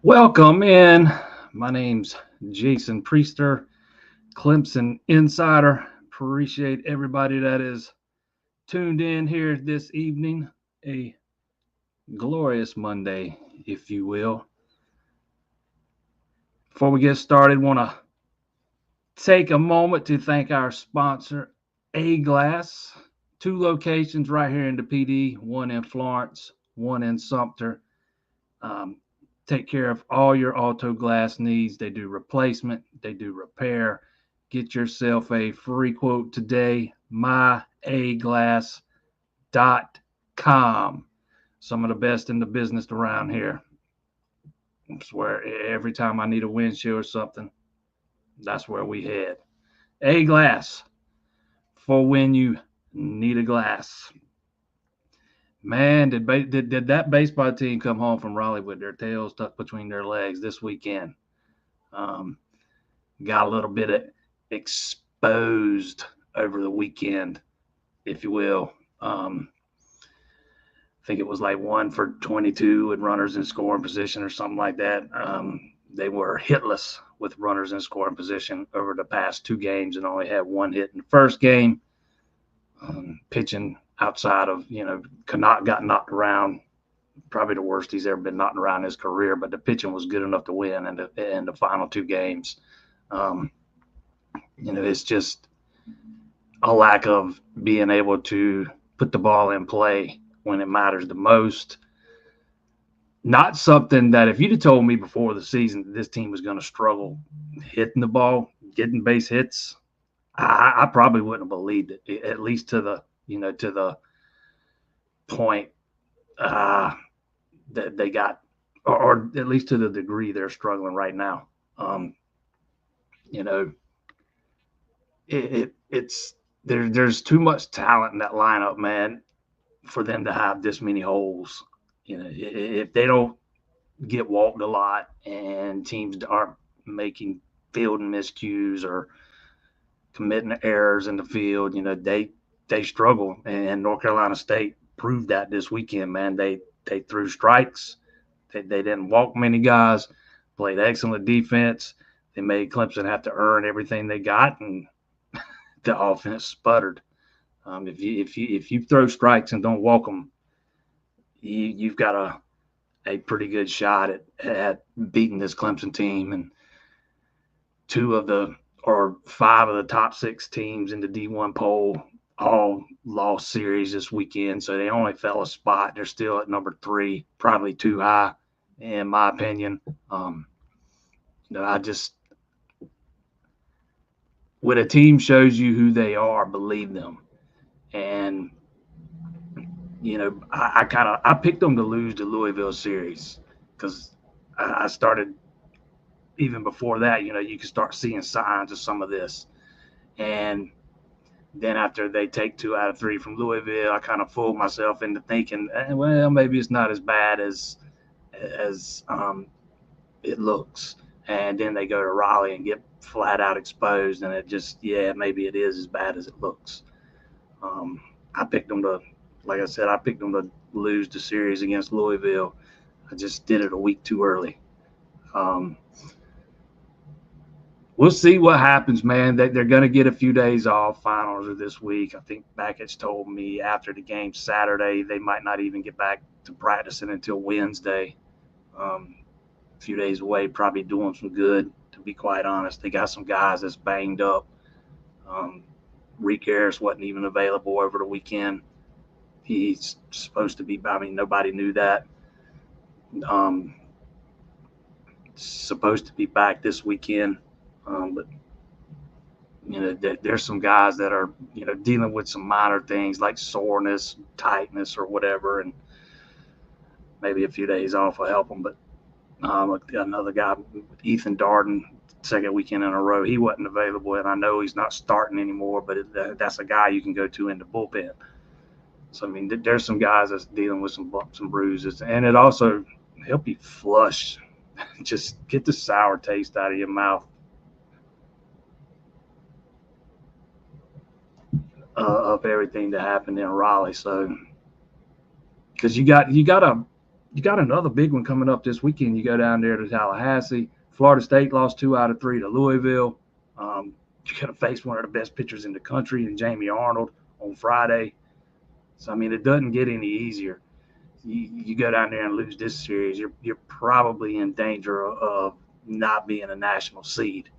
Welcome in. My name's Jason Priester, Clemson Insider. Appreciate everybody that is tuned in here this evening. A glorious Monday, if you will. Before we get started, want to take a moment to thank our sponsor, A Glass. Two locations right here in the PD, one in Florence, one in Sumter. Um, take care of all your auto glass needs. They do replacement, they do repair. Get yourself a free quote today, myaglass.com. Some of the best in the business around here. I swear, every time I need a windshield or something, that's where we head. A Glass for when you need a glass. Man, did that baseball team come home from Raleigh with their tails tucked between their legs this weekend? Um, got a little bit of exposed over the weekend, if you will. I think it was like 1 for 22 with runners in scoring position or something like that. They were hitless with runners in scoring position over the past two games and only had one hit in the first game. Pitching outside of, Connaught got knocked around, probably the worst he's ever been knocked around in his career, but the pitching was good enough to win in the final two games. Um, it's just a lack of being able to put the ball in play when it matters the most. Not something that if you'd have told me before the season that this team was going to struggle hitting the ball, getting base hits, I probably wouldn't have believed it. At least to the point that they got, or at least to the degree they're struggling right now. You know, it's there's too much talent in that lineup, man, for them to have this many holes. If they don't get walked a lot and teams aren't making field and miscues or committing errors in the field, they struggle. And North Carolina State proved that this weekend, man. They threw strikes. They didn't walk many guys. Played excellent defense. They made Clemson have to earn everything they got, and the offense sputtered. If you throw strikes and don't walk them, you've got a pretty good shot at beating this Clemson team. And five of the top six teams in the D1 poll all lost series this weekend, so they only fell a spot. They're still at number 3, probably too high, in my opinion. I just, when a team shows you who they are, believe them. And I picked them to lose the Louisville series because I started even before that. You can start seeing signs of some of this, and then after they take 2 out of 3 from Louisville, I kind of fooled myself into thinking, well, maybe it's not as bad as it looks. And then they go to Raleigh and get flat out exposed, and maybe it is as bad as it looks. I picked them to, like I said, I picked them to lose the series against Louisville. I just did it a week too early. We'll see what happens, man. They're going to get a few days off. Finals are this week. I think Bakich told me after the game Saturday they might not even get back to practicing until Wednesday. A few days away, probably doing some good, to be quite honest. They got some guys that's banged up. Reek Harris wasn't even available over the weekend. He's supposed to be, nobody knew that. Supposed to be back this weekend. But there's some guys that are dealing with some minor things like soreness, tightness, or whatever, and maybe a few days off will help them. But another guy, Ethan Darden, second weekend in a row, he wasn't available, and I know he's not starting anymore. But that's a guy you can go to in the bullpen. So there's some guys that's dealing with some bumps and bruises, and it also help you flush. Just get the sour taste out of your mouth. Of everything that happened in Raleigh. So, because you got to you got another big one coming up this weekend. You go down there to Tallahassee. Florida State lost 2 out of 3 to Louisville. You're going to face one of the best pitchers in the country in Jamie Arnold on Friday. So, I mean, it doesn't get any easier. You go down there and lose this series, you're probably in danger of not being a national seed.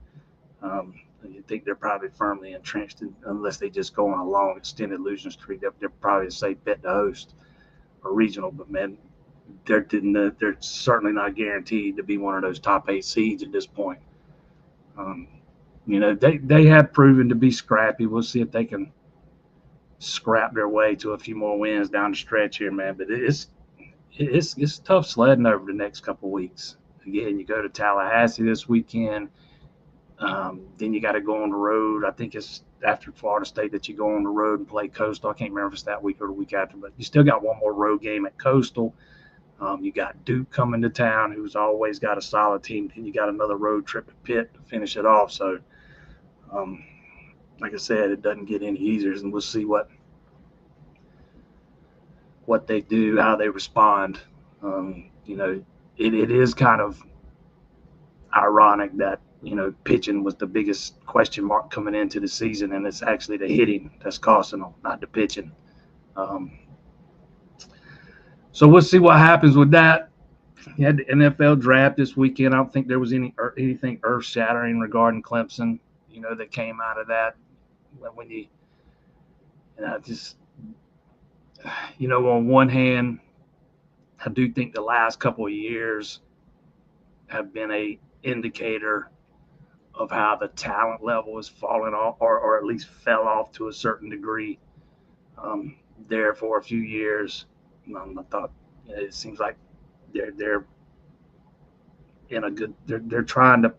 You think they're probably firmly entrenched, unless they just go on a long extended losing streak. They're probably a safe bet to host a regional, but man, they're certainly not guaranteed to be one of those top 8 seeds at this point. They have proven to be scrappy. We'll see if they can scrap their way to a few more wins down the stretch here, man. But it's tough sledding over the next couple of weeks. Again, you go to Tallahassee this weekend. Then you got to go on the road. I think it's after Florida State that you go on the road and play Coastal. I can't remember if it's that week or the week after, but you still got one more road game at Coastal. You got Duke coming to town, who's always got a solid team. Then you got another road trip to Pitt to finish it off. So, like I said, it doesn't get any easier, and we'll see what they do, how they respond. It is kind of ironic that pitching was the biggest question mark coming into the season, and it's actually the hitting that's costing them, not the pitching. So we'll see what happens with that. You had the NFL draft this weekend. I don't think there was anything earth-shattering regarding Clemson, that came out of that. On one hand, I do think the last couple of years have been a indicator of how the talent level has fallen off, or at least fell off to a certain degree. There for a few years, I thought it seems like they're in a good. They're trying to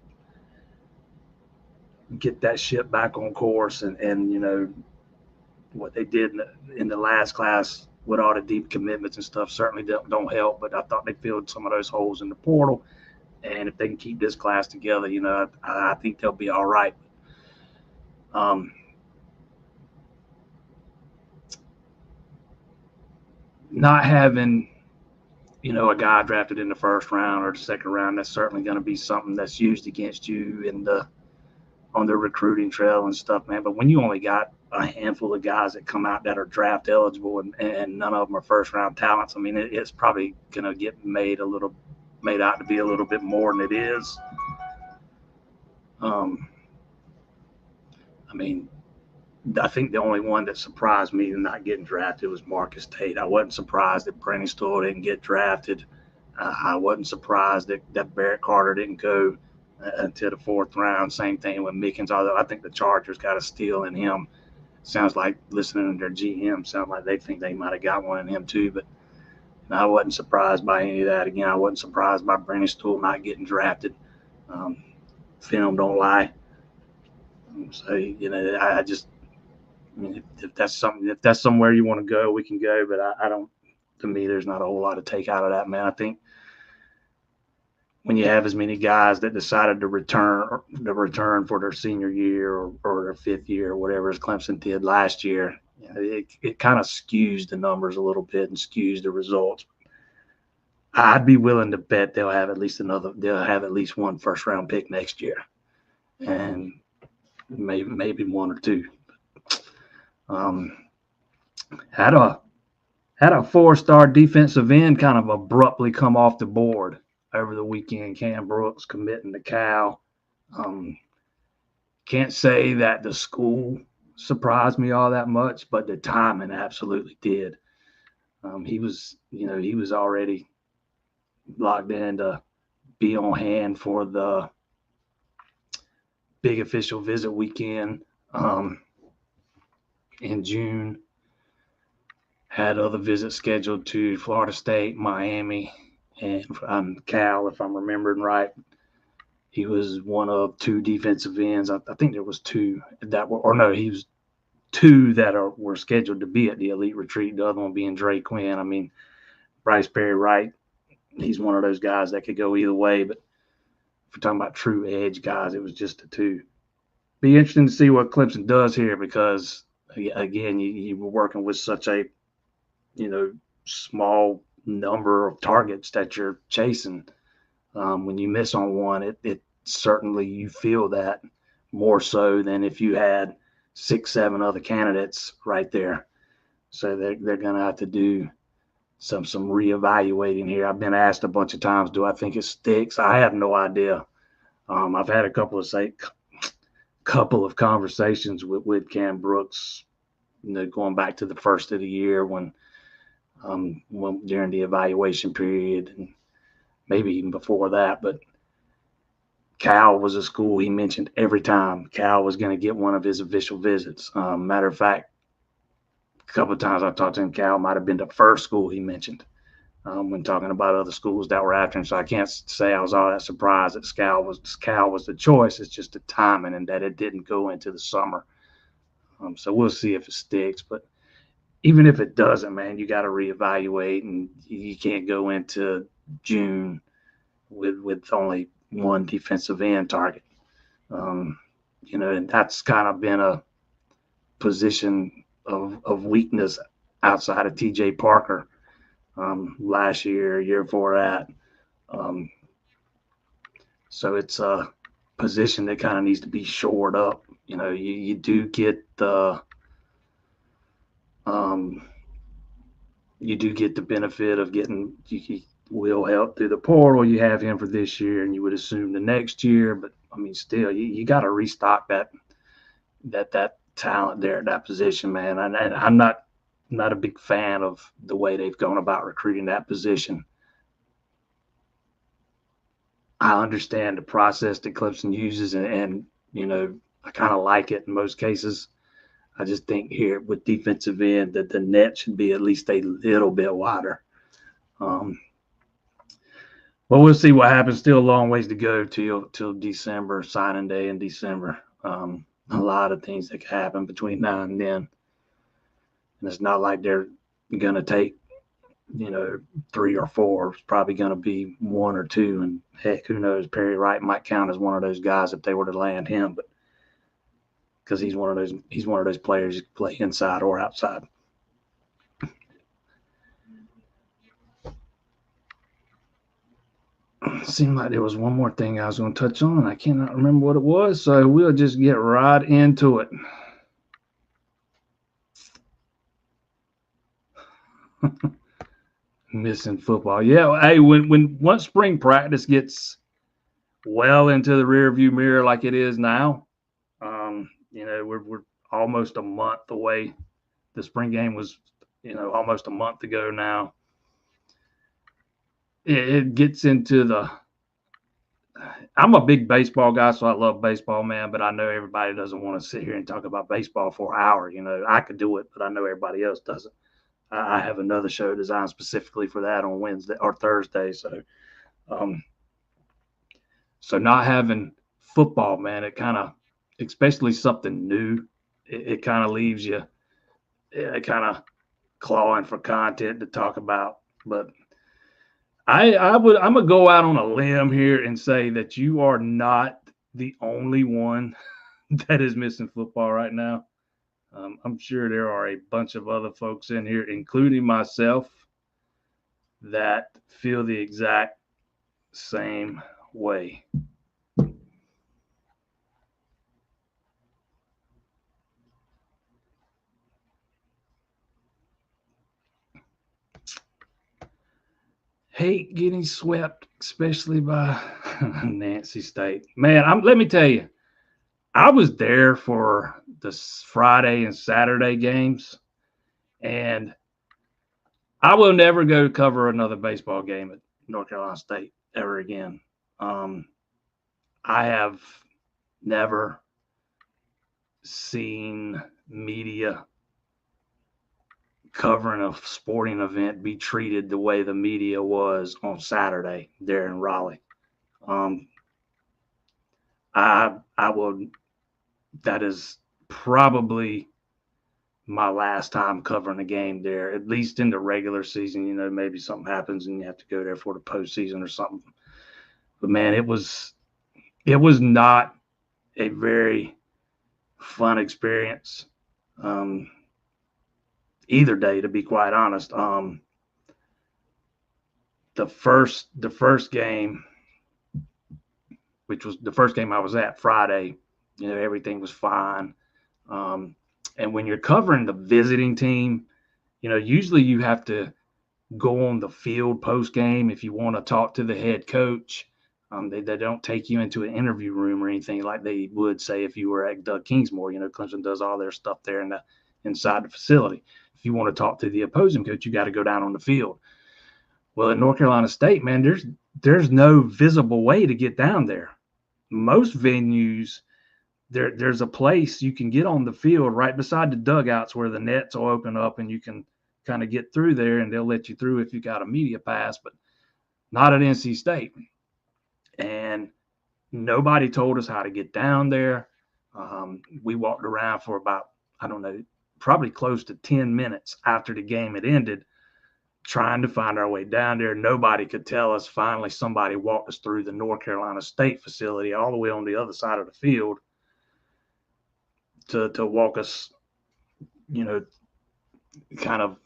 get that ship back on course, and what they did in the last class with all the deep commitments and stuff certainly don't help. But I thought they filled some of those holes in the portal. And if they can keep this class together, I think they'll be all right. Not having, a guy drafted in the first round or the second round, that's certainly going to be something that's used against you on the recruiting trail and stuff, man. But when you only got a handful of guys that come out that are draft eligible and none of them are first round talents, I mean, it's probably going to get made out to be a little bit more than it is. I think the only one that surprised me in not getting drafted was Marcus Tate. I wasn't surprised that Brennan Stoll didn't get drafted. I wasn't surprised that Barrett Carter didn't go until the 4th round. Same thing with Mickens, although I think the Chargers got a steal in him. Sounds like, listening to their GM, sounds like they think they might have got one in him too, but I wasn't surprised by any of that. Again, I wasn't surprised by Brennan Stool not getting drafted. Film don't lie. So, if that's somewhere you want to go, we can go. But I don't. To me, there's not a whole lot to take out of that, man. I think when you have as many guys that decided to return for their senior year or their 5th year or whatever, as Clemson did last year, it kind of skews the numbers a little bit and skews the results. I'd be willing to bet they'll have at least one first round pick next year, and maybe 1 or 2. Had a 4-star defensive end kind of abruptly come off the board over the weekend. Cam Brooks committing to Cal. Can't say that the school surprised me all that much, but the timing absolutely did. He was already locked in to be on hand for the big official visit weekend in June. Had other visits scheduled to Florida State, Miami, and Cal, if I'm remembering right. He was one of 2 defensive ends. I think there was 2 that were, or no, he was 2 that were scheduled to be at the elite retreat. The other one being Dre Quinn. I mean, Bryce Perry Wright, he's one of those guys that could go either way. But if we're talking about true edge guys, it was just the 2. Be interesting to see what Clemson does here, because again, you were working with such a small number of targets that you're chasing. When you miss on one, it certainly you feel that more so than if you had 6, 7 other candidates right there. So they're going to have to do some reevaluating here. I've been asked a bunch of times, do I think it sticks? I have no idea. I've had a couple of conversations with Cam Brooks, going back to the first of the year when during the evaluation period, and maybe even before that. But Cal was a school he mentioned every time Cal was going to get one of his official visits. Matter of fact, a couple of times I talked to him, Cal might have been the first school he mentioned when talking about other schools that were after him. So I can't say I was all that surprised that Cal was the choice. It's just the timing and that it didn't go into the summer. So we'll see if it sticks. But even if it doesn't, man, you got to reevaluate, and you can't go into June with only one defensive end target. And that's kind of been a position of weakness outside of TJ Parker last year before that. So it's a position that kind of needs to be shored up. You do get the benefit of getting Will Help through the portal. You have him for this year, and you would assume the next year. But I mean, still, you got to restock that talent there at that position, man. And I'm not a big fan of the way they've gone about recruiting that position. I understand the process that Clemson uses, and I kind of like it in most cases. I just think here with defensive end that the net should be at least a little bit wider. But we'll see what happens. Still a long ways to go till December, signing day in December. A lot of things that could happen between now and then. And it's not like they're going to take, 3 or 4. It's probably going to be 1 or 2. And heck, who knows? Perry Wright might count as one of those guys if they were to land him, but because he's one of those players who can play inside or outside. It seemed like there was one more thing I was going to touch on. I cannot remember what it was, so we'll just get right into it. Missing football. Yeah, hey, when once spring practice gets well into the rearview mirror like it is now, we're almost a month away. The spring game was, almost a month ago now. It gets into the. I'm a big baseball guy, so I love baseball, man. But I know everybody doesn't want to sit here and talk about baseball for an hour. I could do it, but I know everybody else doesn't. I have another show designed specifically for that on Wednesday or Thursday. So not having football, man, it kind of, especially something new, it kind of leaves you kind of clawing for content to talk about. But I'm gonna go out on a limb here and say that you are not the only one that is missing football right now. I'm sure there are a bunch of other folks in here, including myself, that feel the exact same way. Hate getting swept, especially by Nancy State. Man, let me tell you, I was there for the Friday and Saturday games, and I will never go cover another baseball game at North Carolina State ever again. I have never seen media covering a sporting event be treated the way the media was on Saturday there in Raleigh. I will. That is probably my last time covering a game there, at least in the regular season. Maybe something happens and you have to go there for the postseason or something. But man, it was not a very fun experience either day, to be quite honest. the first game, which was the first game I was at Friday, everything was fine. And when you're covering the visiting team, usually you have to go on the field post game if you want to talk to the head coach. They don't take you into an interview room or anything like they would say if you were at Doug Kingsmore. Clemson does all their stuff there inside the facility. If you want to talk to the opposing coach, you got to go down on the field. Well, at North Carolina State, man, there's no visible way to get down there. Most venues, there's a place you can get on the field right beside the dugouts where the nets will open up and you can kind of get through there, and they'll let you through if you got a media pass, but not at NC State. And nobody told us how to get down there. We walked around for about, I don't know, probably close to 10 minutes after the game had ended, trying to find our way down there. Nobody could tell us. Finally, somebody walked us through the North Carolina State facility all the way on the other side of the field to walk us, kind of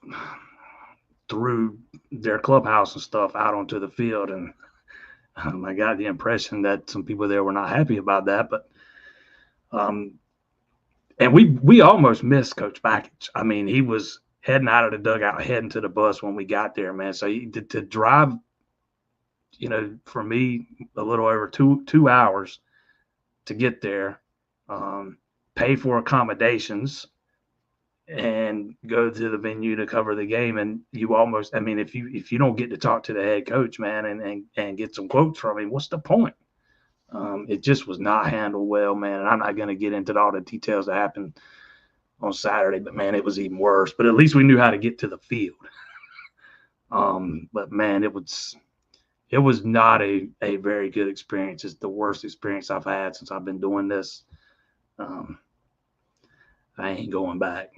through their clubhouse and stuff out onto the field. And I got the impression that some people there were not happy about that. But and we almost missed Coach Backich. I mean, he was heading out of the dugout, heading to the bus when we got there, man. So to drive, for me, a little over two hours to get there, pay for accommodations, and go to the venue to cover the game. And you almost, I mean, if you don't get to talk to the head coach, man, and get some quotes from him, what's the point? It just was not handled well, man. And I'm not going to get into all the details that happened on Saturday, but man, it was even worse. But at least we knew how to get to the field. But man, it was not a very good experience. It's the worst experience I've had since I've been doing this. I ain't going back.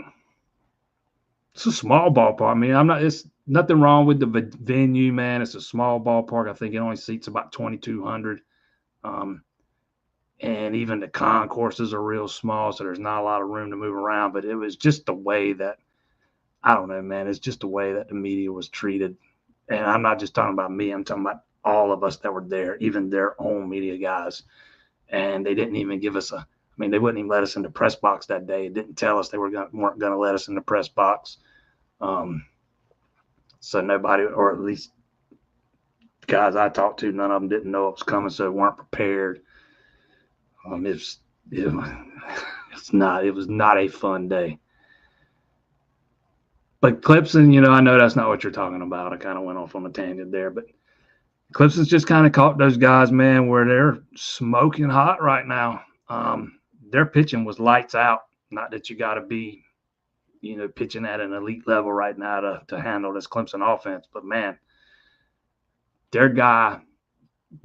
It's a small ballpark. I mean, it's nothing wrong with the venue, man. It's a small ballpark. I think it only seats about 2,200. And even the concourses are real small, so there's not a lot of room to move around. But it was just the way that, I don't know, man. It's just the way that the media was treated. And I'm not just talking about me. I'm talking about all of us that were there, even their own media guys. And they didn't even give us they wouldn't even let us in the press box that day. It didn't tell us they weren't going to let us in the press box. So nobody, or at least guys I talked to, none of them didn't know it was coming, so they weren't prepared. It was not a fun day. But Clemson, I know that's not what you're talking about. I kind of went off on a tangent there, but Clemson's just kind of caught those guys, man, where they're smoking hot right now. Their pitching was lights out. Not that you got to be, pitching at an elite level right now to handle this Clemson offense, but man, their guy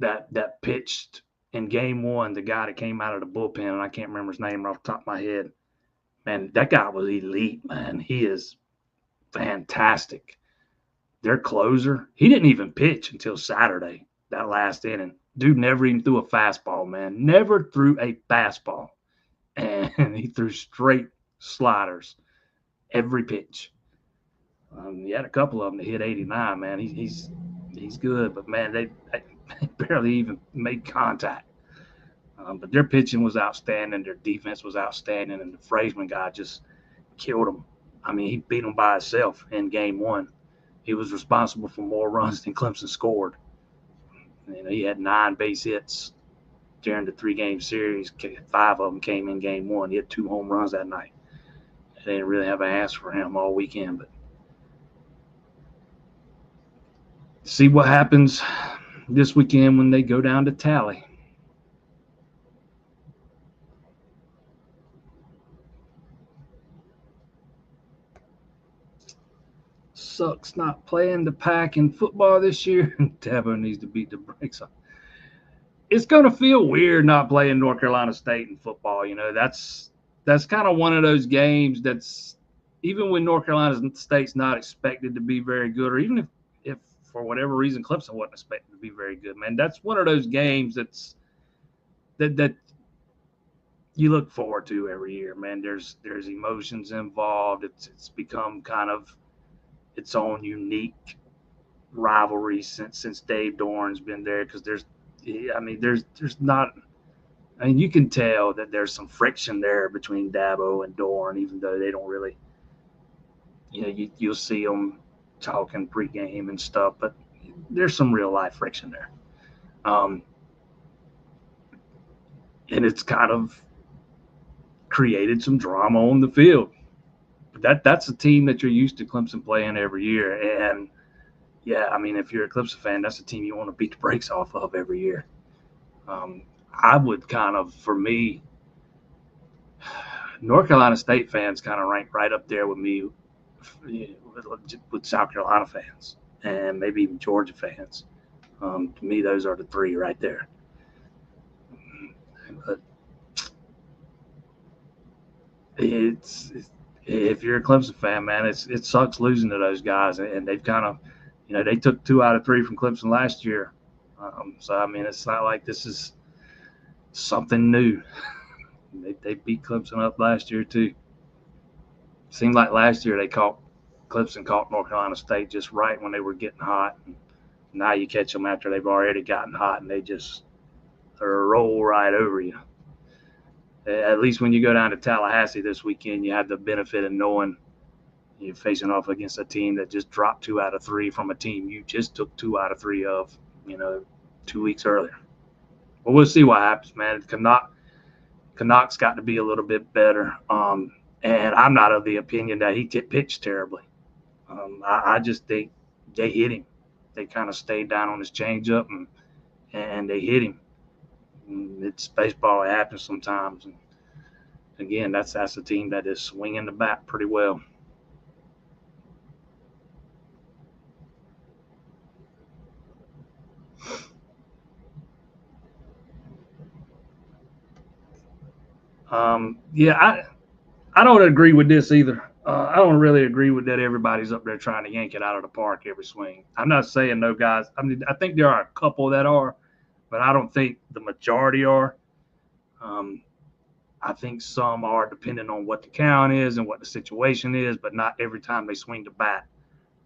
that pitched in game one, the guy that came out of the bullpen, and I can't remember his name off the top of my head, man, that guy was elite, man. He is fantastic. Their closer, he didn't even pitch until Saturday, that last inning. Dude never even threw a fastball, man. Never threw a fastball. And he threw straight sliders every pitch. He had a couple of them that hit 89, man. He's good, but man, they barely even made contact. But their pitching was outstanding. Their defense was outstanding, and the Fraseman guy just killed them. I mean, he beat them by himself in game one. He was responsible for more runs than Clemson scored. He had 9 base hits during the 3-game series. 5 of them came in game one. He had 2 home runs that night. They didn't really have an answer for him all weekend, but see what happens this weekend when they go down to Tally. Sucks not playing the Pac in football this year. Dabo needs to beat the brakes on. It's going to feel weird not playing North Carolina State in football. That's kind of one of those games that's, even when North Carolina State's not expected to be very good, or even if for whatever reason Clemson wasn't expected to be very good, man, that's one of those games that you look forward to every year, man. There's emotions involved. It's become kind of its own unique rivalry since Dave Doran's been there, because there's not. I mean, you can tell that there's some friction there between Dabo and Doran, even though they don't really, you'll see them talking pregame and stuff, but there's some real life friction there. Um, and it's kind of created some drama on the field. That's a team that you're used to Clemson playing every year. And yeah, I mean, if you're a Clemson fan, that's a team you want to beat the brakes off of every year. I would kind of, for me, North Carolina State fans kind of rank right up there with me with South Carolina fans and maybe even Georgia fans. To me, those are the three right there. But it's if you're a Clemson fan, man, it sucks losing to those guys, and they've kind of, they took 2 out of 3 from Clemson last year. So I mean, it's not like this is something new. They beat Clemson up last year too. Seemed like last year Clemson caught North Carolina State just right when they were getting hot. And now you catch them after they've already gotten hot, and they just roll right over you. At least when you go down to Tallahassee this weekend, you have the benefit of knowing you're facing off against a team that just dropped 2 out of 3 from a team you just took 2 out of 3 of, 2 weeks earlier. But we'll see what happens, man. Canucks got to be a little bit better. And I'm not of the opinion that he pitched terribly. I just think they hit him. They kind of stayed down on his changeup, and they hit him. It's baseball. It happens sometimes. And again, that's a team that is swinging the bat pretty well. Yeah, I don't agree with this either. I don't really agree with that. Everybody's up there trying to yank it out of the park every swing. I'm not saying no guys. I mean, I think there are a couple that are, but I don't think the majority are. I think some are, depending on what the count is and what the situation is, but not every time they swing the bat.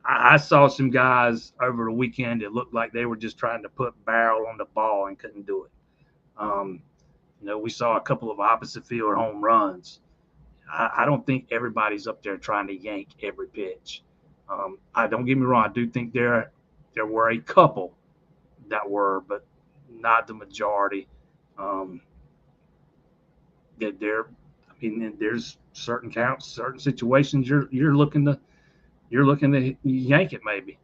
I saw some guys over the weekend that looked like they were just trying to put barrel on the ball and couldn't do it. We saw a couple of opposite field home runs. I don't think everybody's up there trying to yank every pitch. I don't get me wrong. I do think there were a couple that were, but not the majority. There's certain counts, certain situations you're looking to yank it maybe.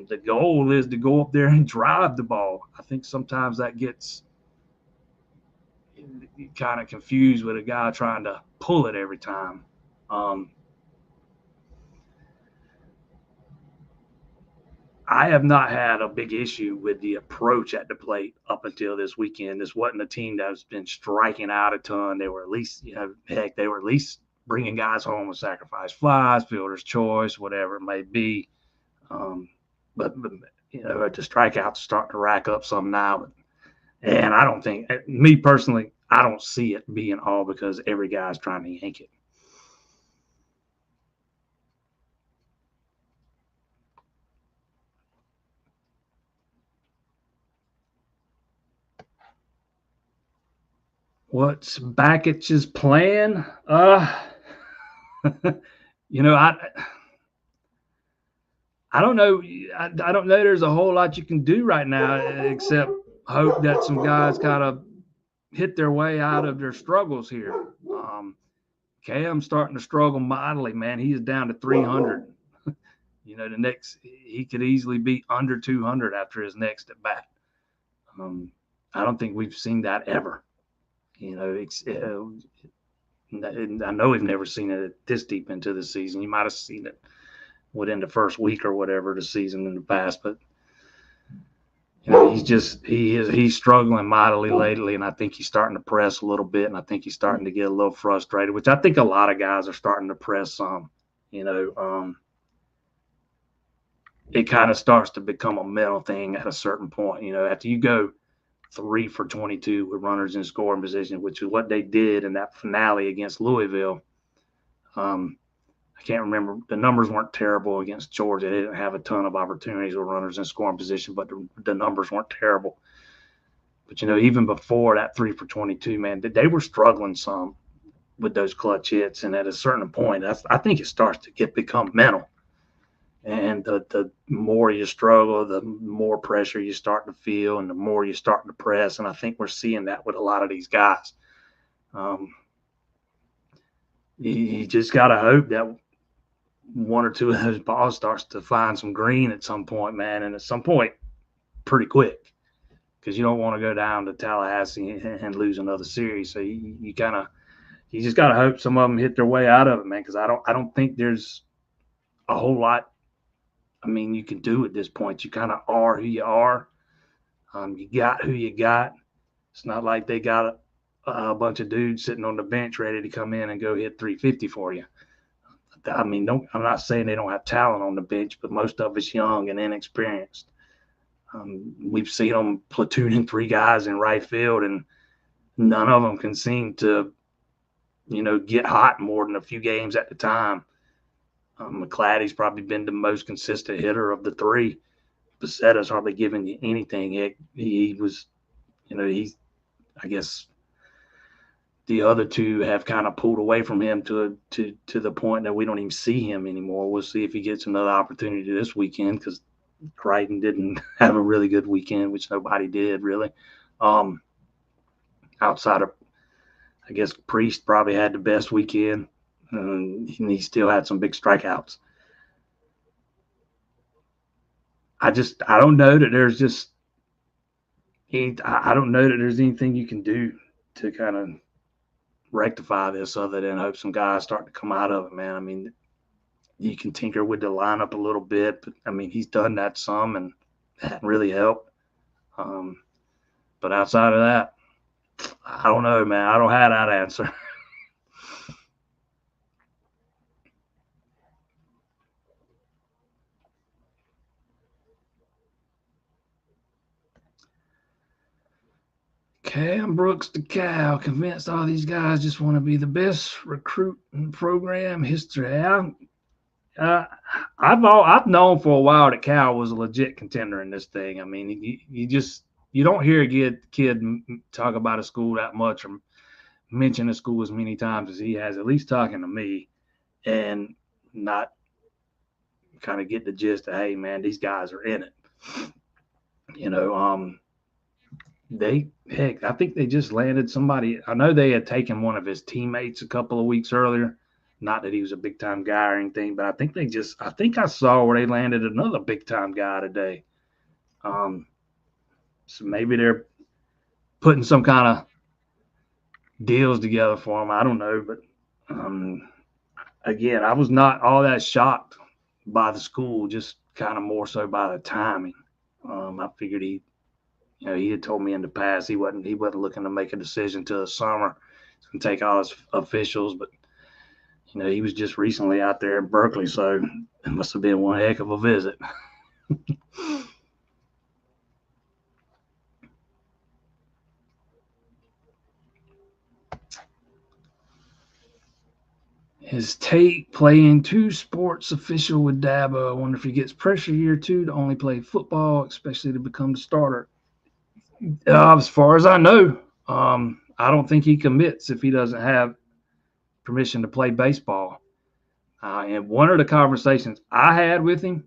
The goal is to go up there and drive the ball. I think sometimes that gets kind of confused with a guy trying to pull it every time. I have not had a big issue with the approach at the plate up until this weekend. This wasn't a team that's been striking out a ton. They were at least, they were at least bringing guys home with sacrifice flies, fielder's choice, whatever it may be. But the strikeouts starting to rack up some now. And I don't think, me personally, I don't see it being all because every guy's trying to yank it. What's Bakic's plan? I don't know. I don't know. There's a whole lot you can do right now except hope that some guys kind of hit their way out of their struggles here. Cam's starting to struggle mightily, man. He's down to 300. The next, he could easily be under 200 after his next at bat. I don't think we've seen that ever. I know we've never seen it this deep into the season. You might have seen it within the first week or whatever of the season in the past, but he's struggling mightily lately, and I think he's starting to press a little bit, and I think he's starting to get a little frustrated, which I think a lot of guys are starting to press some. It kind of starts to become a mental thing at a certain point. After you go 3 for 22 with runners in scoring position, which is what they did in that finale against Louisville. I can't remember. The numbers weren't terrible against Georgia. They didn't have a ton of opportunities with runners in scoring position, but the numbers weren't terrible. But, even before that 3 for 22, man, they were struggling some with those clutch hits. And at a certain point, I think it starts to become mental. And the more you struggle, the more pressure you start to feel, and the more you start to press. And I think we're seeing that with a lot of these guys. You just got to hope that one or two of those balls starts to find some green at some point, man. And at some point, pretty quick, because you don't want to go down to Tallahassee and lose another series. So you just got to hope some of them hit their way out of it, man. Because I don't think there's a whole lot. I mean, you can do at this point. You kind of are who you are. You got who you got. It's not like they got a bunch of dudes sitting on the bench ready to come in and go hit 350 for you. I mean, I'm not saying they don't have talent on the bench, but most of it's young and inexperienced. We've seen them platooning 3 guys in right field, and none of them can seem to, get hot more than a few games at the time. McClatty's probably been the most consistent hitter of the 3. Becetta's hardly giving you anything. He was, I guess the other 2 have kind of pulled away from him to the point that we don't even see him anymore. We'll see if he gets another opportunity this weekend, because Crichton didn't have a really good weekend, which nobody did really. Outside of, I guess, Priest probably had the best weekend. And he still had some big strikeouts. I don't know that there's I don't know that there's anything you can do to kind of rectify this other than hope some guys start to come out of it, man. I mean, you can tinker with the lineup a little bit, but I mean, he's done that some, and that hadn't really helped. But outside of that, I don't know, man. I don't have that answer. Cam Brooks the Cow, convinced all these guys just want to be the best recruiting program history. I've known for a while that Cal was a legit contender in this thing. I mean, you don't hear a kid talk about a school that much or mention a school as many times as he has, at least talking to me, and not kind of get the gist of, hey, man, these guys are in it. I think they just landed somebody. I know they had taken one of his teammates a couple of weeks earlier. Not that he was a big time guy or anything, but I think I saw where they landed another big time guy today. So maybe they're putting some kind of deals together for him. I don't know, but again, I was not all that shocked by the school, just kind of more so by the timing. I figured he had told me in the past he wasn't looking to make a decision till the summer. He's going to take all his officials, but he was just recently out there in Berkeley, so it must have been one heck of a visit. Is Tate playing 2 sports official with Dabo? I wonder if he gets pressure year 2 to only play football, especially to become the starter. As far as I know, I don't think he commits if he doesn't have permission to play baseball. And one of the conversations I had with him,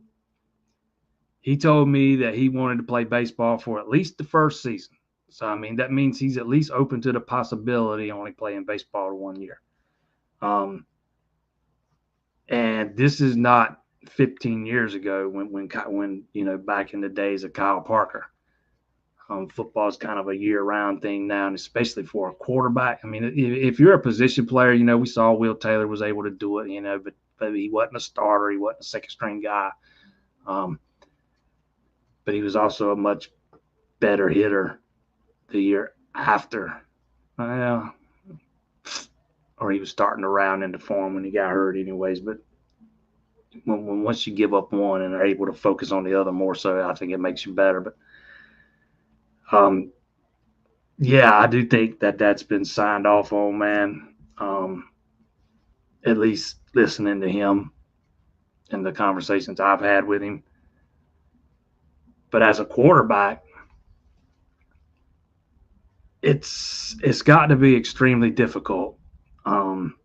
he told me that he wanted to play baseball for at least the first season. So, I mean, that means he's at least open to the possibility of only playing baseball 1 year. And this is not 15 years ago when back in the days of Kyle Parker. Football is kind of a year-round thing now, and especially for a quarterback. I mean, if you're a position player, we saw Will Taylor was able to do it, but he wasn't a starter. He wasn't a second-string guy. But he was also a much better hitter the year after. Or he was starting to round into form when he got hurt anyways. But once you give up one and are able to focus on the other more so, I think it makes you better. But yeah, I do think that that's been signed off on, man. at least listening to him and the conversations I've had with him. But as a quarterback, it's got to be extremely difficult. Um,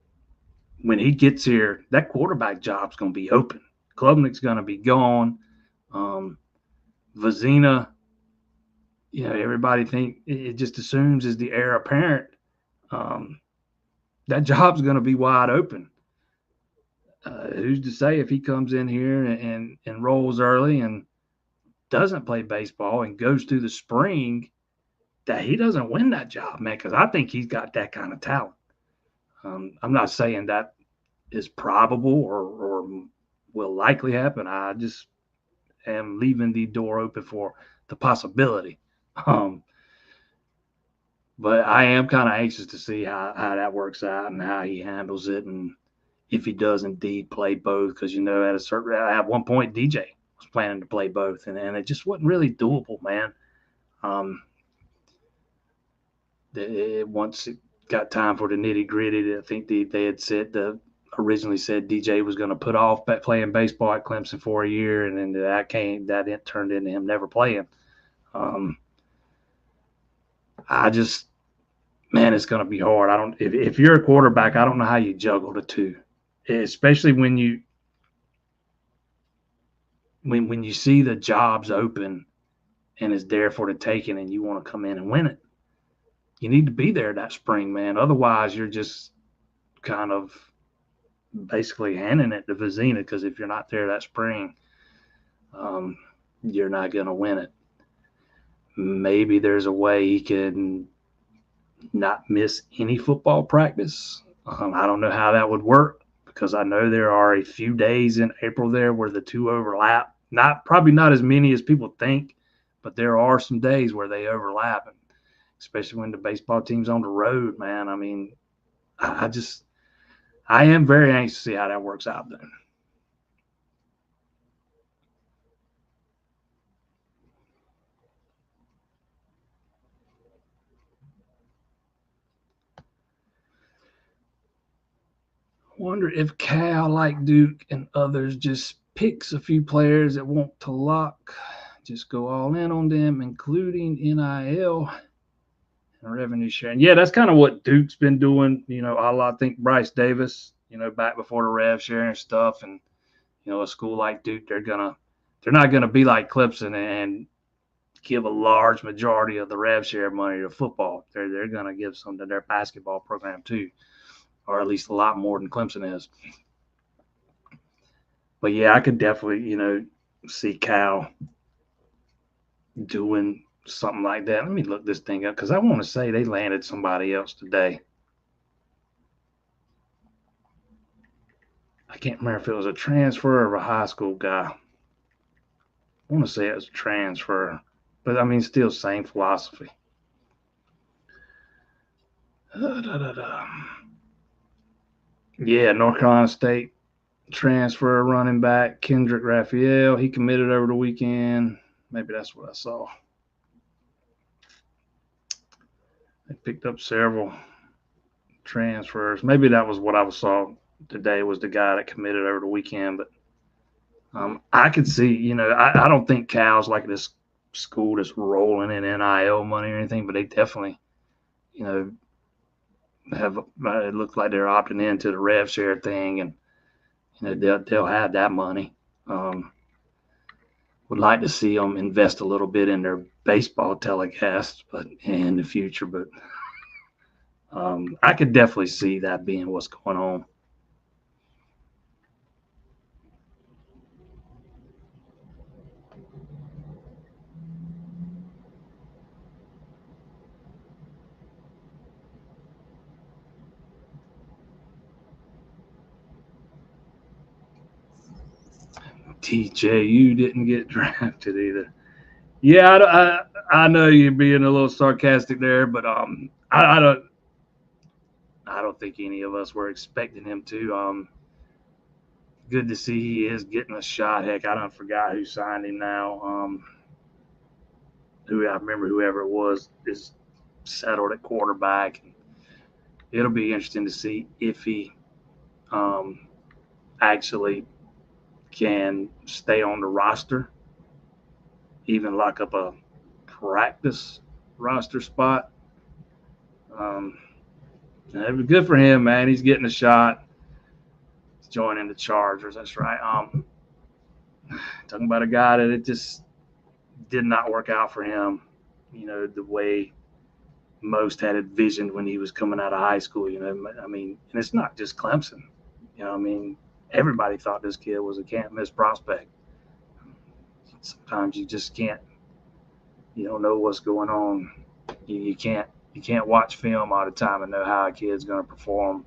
when he gets here, that quarterback job's going to be open. Klubnik's going to be gone. Vizina, everybody think it just assumes is the heir apparent. Um, that job's going to be wide open. Who's to say if he comes in here and rolls early and doesn't play baseball and goes through the spring that he doesn't win that job, man? Because I think he's got that kind of talent. I'm not saying that is probable or will likely happen. I just am leaving the door open for the possibility. But I am kind of anxious to see how that works out and how he handles it, and if he does indeed play both. Because at one point DJ was planning to play both, and it just wasn't really doable, man. Once it got time for the nitty gritty, I think they had originally said DJ was going to put off playing baseball at Clemson for a year, and then that turned into him never playing. Man, it's going to be hard. If you're a quarterback, I don't know how you juggle the two, especially when you see the jobs open and it's there for the taking, and you want to come in and win it. You need to be there that spring, man. Otherwise, you're just kind of basically handing it to Vizina, because if you're not there that spring, you're not going to win it. Maybe there's a way he can not miss any football practice. I don't know how that would work, because I know there are a few days in April there where the two overlap. Probably not as many as people think, but there are some days where they overlap, especially when the baseball team's on the road, man. I mean, I am very anxious to see how that works out then. Wonder if Cal, like Duke and others, just picks a few players that want to lock, just go all in on them, including NIL and revenue sharing. Yeah, that's kind of what Duke's been doing. I think Bryce Davis, back before the rev sharing stuff, and a school like Duke, they're not gonna be like Clemson and give a large majority of the rev share money to football. They're gonna give some to their basketball program too, or at least a lot more than Clemson is. But yeah, I could definitely see Cal doing something like that. Let me look this thing up, because I want to say they landed somebody else today. I can't remember if it was a transfer or a high school guy. I want to say it was a transfer, but I mean, still same philosophy. Yeah, North Carolina State transfer running back Kendrick Raphael. He committed over the weekend. Maybe that's what I saw. They picked up several transfers. Maybe that was what I saw today, was the guy that committed over the weekend. But I could see, I don't think Cal's like this school that's rolling in NIL money or anything, but they definitely, have, it looks like they're opting into the rev share thing, and they'll have that money. Would like to see them invest a little bit in their baseball telecasts, but in the future. But I could definitely see that being what's going on. TJU didn't get drafted either. Yeah, I know you're being a little sarcastic there, but I don't think any of us were expecting him to. Good to see he is getting a shot. Heck, I don't forgot who signed him now. Who I remember, whoever it was, is settled at quarterback. It'll be interesting to see if he actually can stay on the roster, even lock up a practice roster spot. Um, It'd be good for him, man. He's getting a shot. He's joining the Chargers. That's right. Talking about a guy that it just did not work out for him. The way most had envisioned when he was coming out of high school. I mean, and it's not just Clemson. I mean, everybody thought this kid was a can't miss prospect. Sometimes you just can't. You don't know what's going on. You can't watch film all the time and know how a kid's going to perform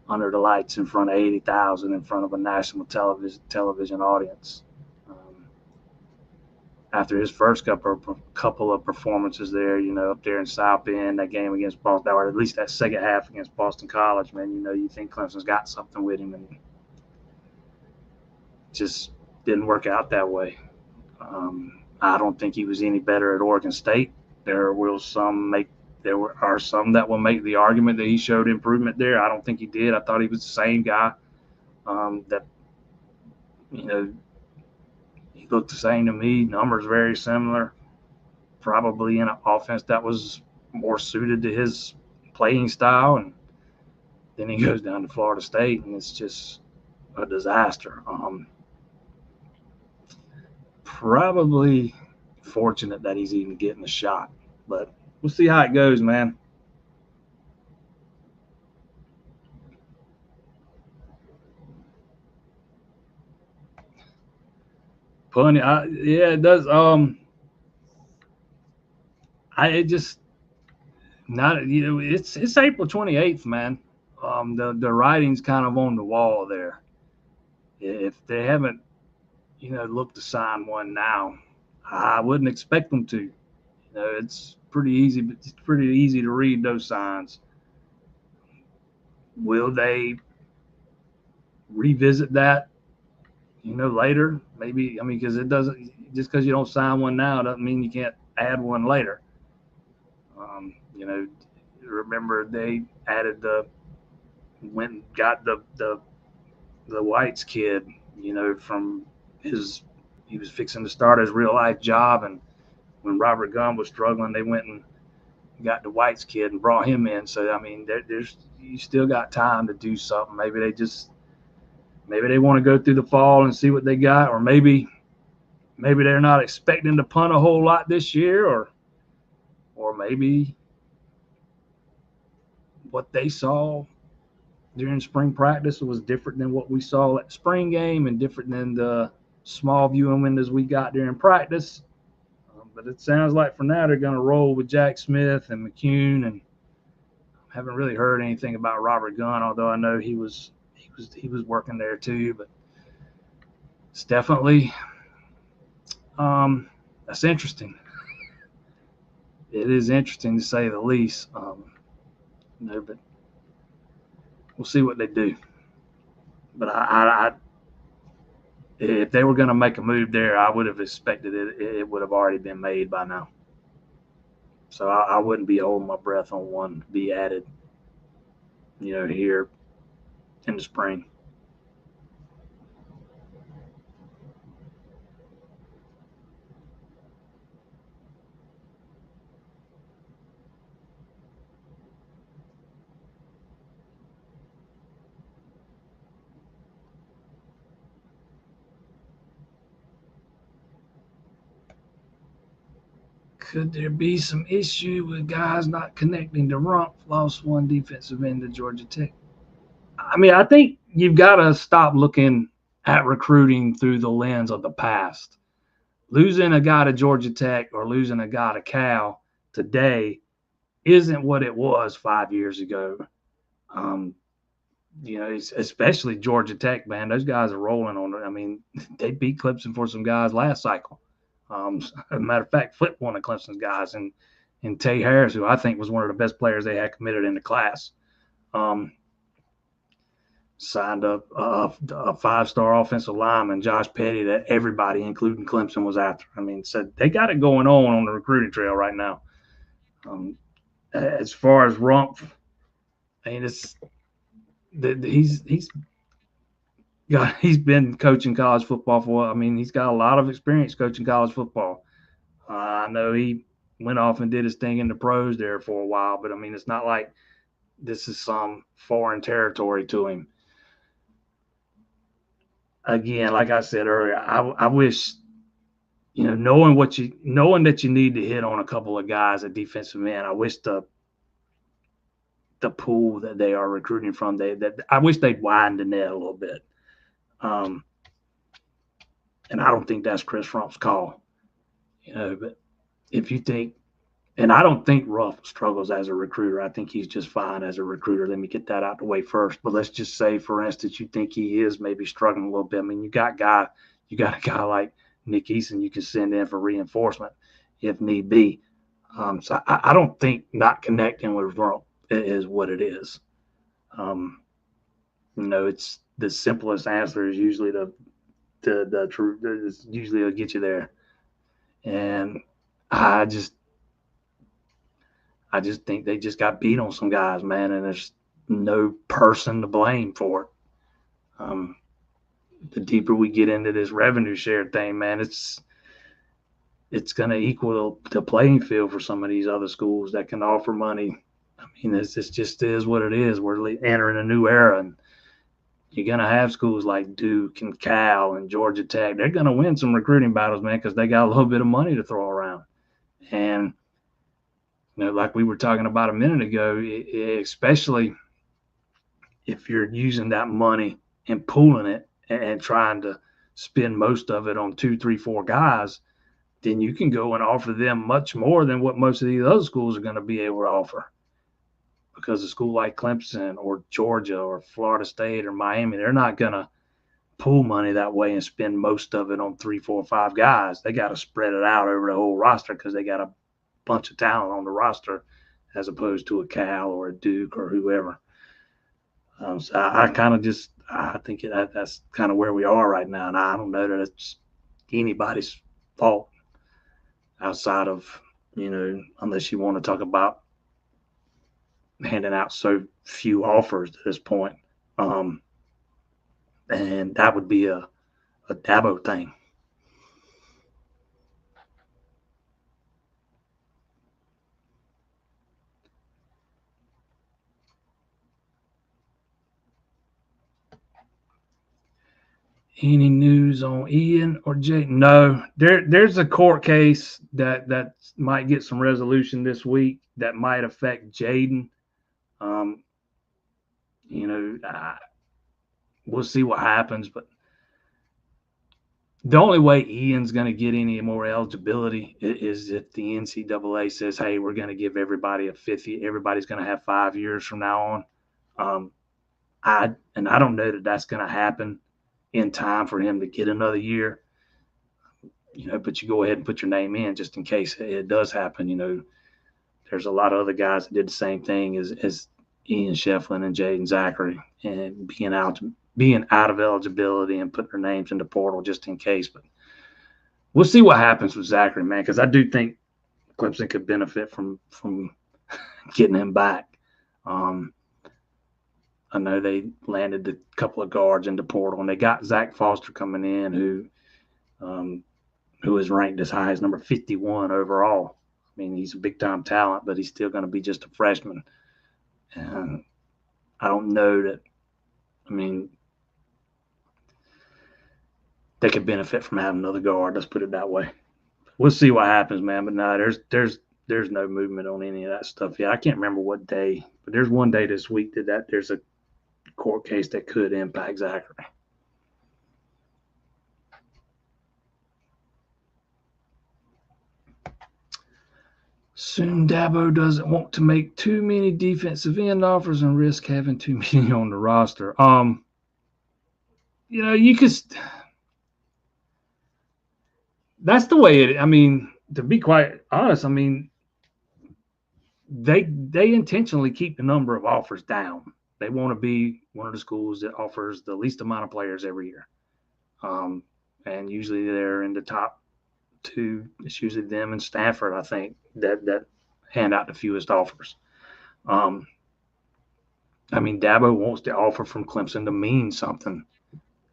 under the lights in front of 80,000 in front of a national television audience. After his first couple of performances there, up there in South Bend, that game against Boston, or at least that second half against Boston College, man, you think Clemson's got something with him, and just didn't work out that way. I don't think he was any better at Oregon State. There are some that will make the argument that he showed improvement there. I don't think he did. I thought he was the same guy. That he looked the same to me. Numbers very similar. Probably in an offense that was more suited to his playing style, and then he goes down to Florida State, and it's just a disaster. Probably fortunate that he's even getting a shot, but we'll see how it goes, man. Punting, yeah, it does. It just not. It's April 28th, man. The writing's kind of on the wall there. If they haven't, looked to sign one now, I wouldn't expect them to. It's pretty easy. But it's pretty easy to read those signs. Will they revisit that? Later, maybe. I mean, because it doesn't. Just because you don't sign one now doesn't mean you can't add one later. Remember they went and got the White's kid. From he was fixing to start his real life job, and when Robert Gunn was struggling, they went and got the White's kid and brought him in. So I mean, there's you still got time to do something. Maybe they want to go through the fall and see what they got, or maybe they're not expecting to punt a whole lot this year, or maybe what they saw during spring practice was different than what we saw at the spring game, and different than the small viewing windows we got during practice. But it sounds like for now they're going to roll with Jack Smith and McCune, and I haven't really heard anything about Robert Gunn, although I know he was working there too. But it's definitely that's interesting. It is interesting to say the least. But we'll see what they do. But if they were going to make a move there, I would have expected it would have already been made by now. So I wouldn't be holding my breath on one to be added, here in the spring. Could there be some issue with guys not connecting to Rump? Lost one defensive end to Georgia Tech. I mean, I think you've got to stop looking at recruiting through the lens of the past. Losing a guy to Georgia Tech or losing a guy to Cal today isn't what it was 5 years ago. Especially Georgia Tech, man. Those guys are rolling on it. I mean, they beat Clemson for some guys last cycle. As a matter of fact, flipped one of Clemson's guys in Tay Harris, who I think was one of the best players they had committed in the class. Signed up a five-star offensive lineman, Josh Petty, that everybody, including Clemson, was after. I mean, so they got it going on the recruiting trail right now. As far as Rump, I mean, he's been coaching college football for. I mean, he's got a lot of experience coaching college football. I know he went off and did his thing in the pros there for a while, but I mean, it's not like this is some foreign territory to him. Again, like I said earlier, I wish, knowing that you need to hit on a couple of guys at defensive end. I wish the pool that they are recruiting from, I wish they'd widen the net a little bit. Um, and I don't think that's Chris Rump's call. But if you think, and I don't think Ruff struggles as a recruiter. I think he's just fine as a recruiter. Let me get that out the way first. But let's just say, for instance, you think he is maybe struggling a little bit. I mean, you got a guy like Nick Eason you can send in for reinforcement if need be. So I don't think not connecting with Rump is what it is. It's the simplest answer is usually the truth. Usually it'll get you there. And I just think they just got beat on some guys, man, and there's no person to blame for it. The deeper we get into this revenue share thing, man, it's going to equal the playing field for some of these other schools that can offer money. I mean, it just is what it is. We're entering a new era, and you're going to have schools like Duke and Cal and Georgia Tech. They're going to win some recruiting battles, man, because they got a little bit of money to throw around. And like we were talking about a minute ago, especially if you're using that money and pooling it and trying to spend most of it on 2, 3, 4 guys, then you can go and offer them much more than what most of these other schools are going to be able to offer. Because a school like Clemson or Georgia or Florida State or Miami, they're not going to pool money that way and spend most of it on 3, 4, 5 guys. They got to spread it out over the whole roster because they got a bunch of talent on the roster as opposed to a Cal or a Duke or whoever. So I kind of I think that's kind of where we are right now. And I don't know that it's anybody's fault outside of, unless you want to talk about handing out so few offers at this point. And that would be a Dabo thing. Any news on Ian or Jay? No, there's a court case that might get some resolution this week that might affect Jaden. We'll see what happens, but the only way Ian's going to get any more eligibility is if the NCAA says, "Hey, we're going to give everybody a fifth year. Everybody's going to have 5 years from now on." I don't know that that's going to happen in time for him to get another year. But you go ahead and put your name in just in case it does happen. There's a lot of other guys that did the same thing as Ian Shefflin and Jaden Zachary, and being out of eligibility and putting their names in the portal just in case. But we'll see what happens with Zachary, man, because I do think Clemson could benefit from getting him back. I know they landed a couple of guards in the portal, and they got Zach Foster coming in, who is ranked as high as number 51 overall. I mean, he's a big-time talent, but he's still going to be just a freshman. And I don't know that. I mean, they could benefit from having another guard. Let's put it that way. We'll see what happens, man. But no, there's no movement on any of that stuff yet. I can't remember what day, but there's one day this week that there's a court case that could impact Zachary. Soon Dabo doesn't want to make too many defensive end offers and risk having too many on the roster. You could. That's the way it. I mean, to be quite honest, I mean, they intentionally keep the number of offers down. They want to be one of the schools that offers the least amount of players every year, and usually they're in the top 2. It's usually them and Stanford, I think, that hand out the fewest offers. I mean, Dabo wants the offer from Clemson to mean something.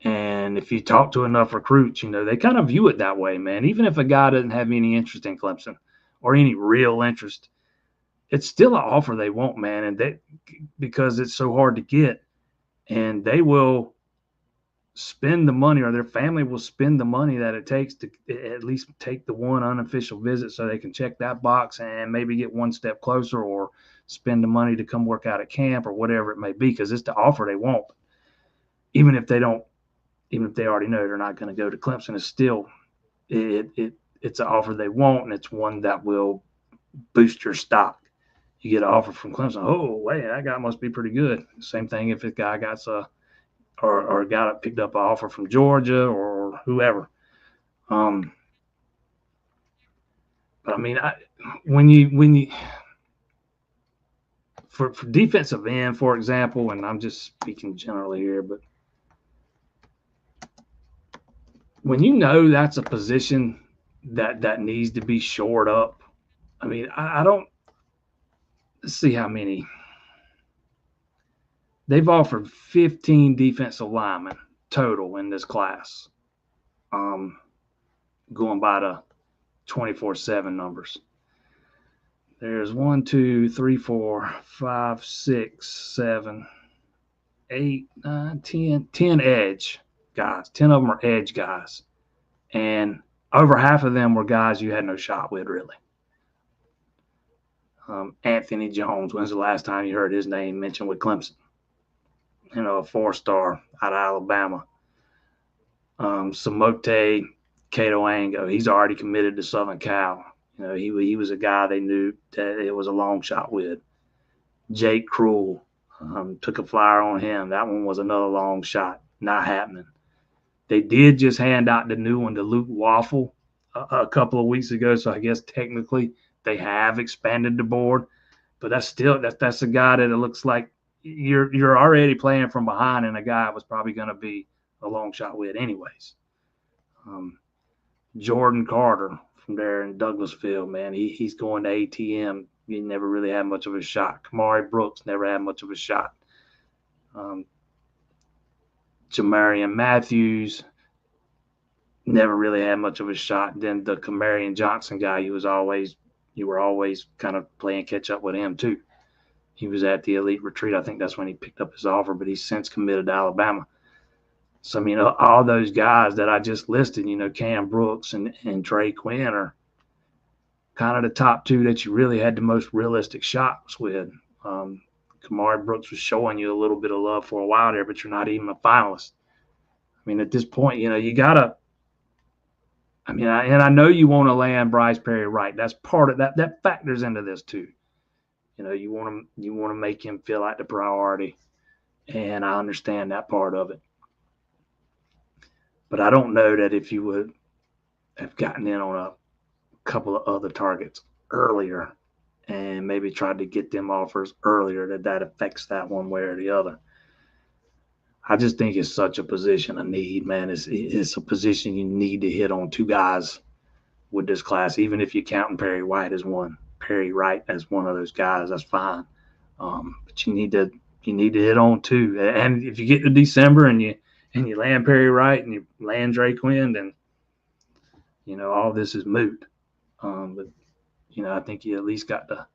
And if you talk to enough recruits, they kind of view it that way, man. Even if a guy doesn't have any interest in Clemson or any real interest, it's still an offer they want, man. And because it's so hard to get, and they will spend the money, or their family will spend the money that it takes to at least take the one unofficial visit so they can check that box and maybe get one step closer, or spend the money to come work out at camp or whatever it may be, because it's the offer they want. Even if they already know they're not going to go to Clemson, it's still it's an offer they want, and it's one that will boost your stock. You get an offer from Clemson, oh wait, that guy must be pretty good. Same thing if a guy got or got picked up an offer from Georgia or whoever. But I mean, when you for defensive end, for example, and I'm just speaking generally here, but when that's a position that needs to be shored up. I mean, I don't see how many they've offered 15 defensive linemen total in this class. Going by the 24/7 numbers. There's 1, 2, 3, 4, 5, 6, 7, 8, 9, 10 edge guys. 10 of them are edge guys. And over half of them were guys you had no shot with, really. Anthony Jones, when's the last time you heard his name mentioned with Clemson? A 4-star out of Alabama. Samote Cato-Ango, he's already committed to Southern Cal. He was a guy they knew that it was a long shot with. Jake Cruel, took a flyer on him. That one was another long shot. Not happening. They did just hand out the new one to Luke Waffle a couple of weeks ago, so I guess technically they have expanded the board. But that's a guy that it looks like you're already playing from behind, and a guy was probably going to be a long shot with anyways. Jordan Carter from there in Douglasville, man, he's going to ATM. He never really had much of a shot. Kamari Brooks never had much of a shot. Jamarian Matthews never really had much of a shot. Then the Kamarian Johnson guy, you were always kind of playing catch up with him too. He was at the elite retreat. I think that's when he picked up his offer, but he's since committed to Alabama. So, I mean, all those guys that I just listed, Cam Brooks and Trey Quinn are kind of the top two that you really had the most realistic shots with. Kamari Brooks was showing you a little bit of love for a while there, but you're not even a finalist. I mean, at this point, you got to – I mean, I know you want to land Bryce Perry right. That's part of that. That factors into this too. You want to make him feel like the priority, and I understand that part of it. But I don't know that if you would have gotten in on a couple of other targets earlier and maybe tried to get them offers earlier, that affects that one way or the other. I just think it's such a position of need, man. It's a position you need to hit on two guys with this class, even if you're counting Perry White as one. Perry Wright as one of those guys, that's fine. But you need to hit on two. And if you get to December and you land Perry Wright and you land Drake Quinn, then all this is moot. But I think you at least got to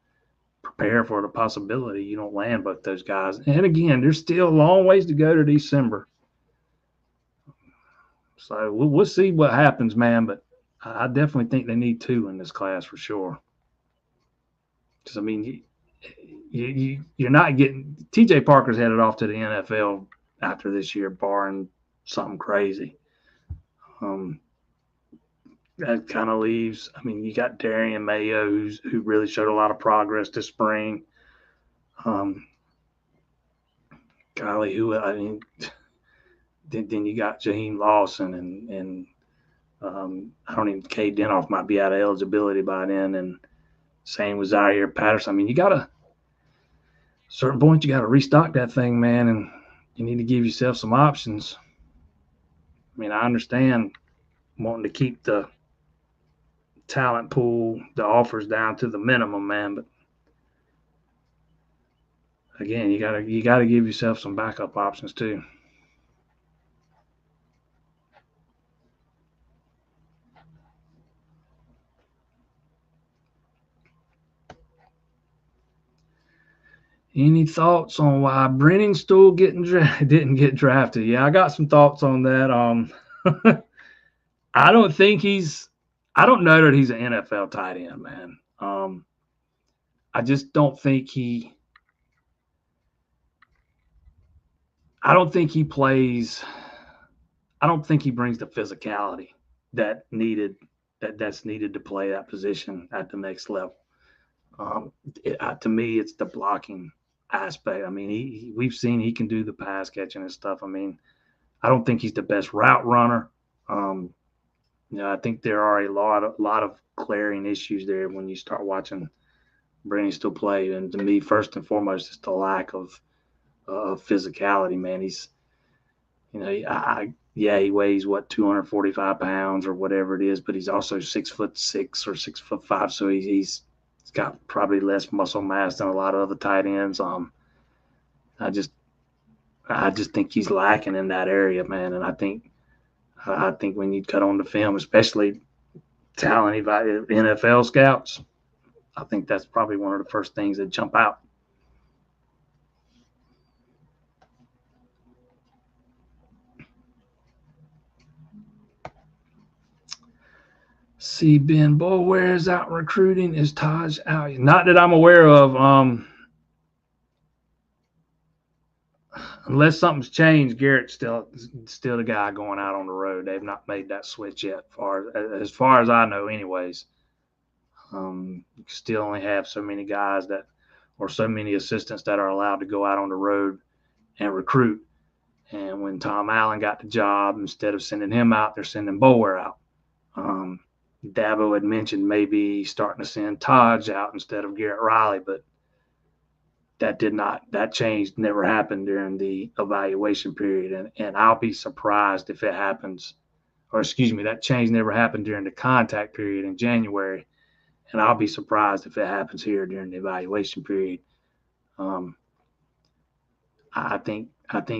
prepare for the possibility you don't land both those guys. And again, there's still a long ways to go to December. So we'll see what happens, man. But I definitely think they need two in this class for sure. Because, I mean, you're not getting – TJ Parker's headed off to the NFL after this year, barring something crazy. That kind of leaves – I mean, you got Darian Mayo, who really showed a lot of progress this spring. Golly, then you got Jaheim Lawson and I don't even – Cade Denoff might be out of eligibility by then, and same with Zaire Patterson. I mean, you got to – certain point you got to restock that thing, man, and you need to give yourself some options. I mean, I understand wanting to keep the talent pool, the offers down to the minimum, man, but again, you gotta give yourself some backup options too. Any thoughts on why Brennan still didn't get drafted? Yeah, I got some thoughts on that. I don't think he's. I don't know that he's an NFL tight end, man. I just don't think he. I don't think he plays. I don't think he brings the physicality that's needed to play that position at the next level. To me, it's the blocking aspect. I mean, we've seen he can do the pass catching and stuff. I mean, I don't think he's the best route runner. Um, I think there are a lot of glaring issues there when you start watching Brady still play. And to me, first and foremost, it's the lack of physicality. Man, he's yeah, he weighs what 245 pounds or whatever it is, but he's also 6'6" or 6'5", so he's got probably less muscle mass than a lot of other tight ends. I just I just think he's lacking in that area, man. And I think when you cut on the film, especially talent NFL scouts, I think that's probably one of the first things that jump out. See, Ben Boulware's out recruiting. Is Taj out? Not that I'm aware of. Unless something's changed, Garrett's still the guy going out on the road. They've not made that switch yet, as far as I know, anyways. You still only have so many guys or so many assistants that are allowed to go out on the road and recruit. And when Tom Allen got the job, instead of sending him out, they're sending Boulware out. Um, Dabo had mentioned maybe starting to send Taj out instead of Garrett Riley, but that change never happened during the evaluation period. And I'll be surprised if it happens, or excuse me, that change never happened during the contact period in January. And I'll be surprised if it happens here during the evaluation period. Um, I think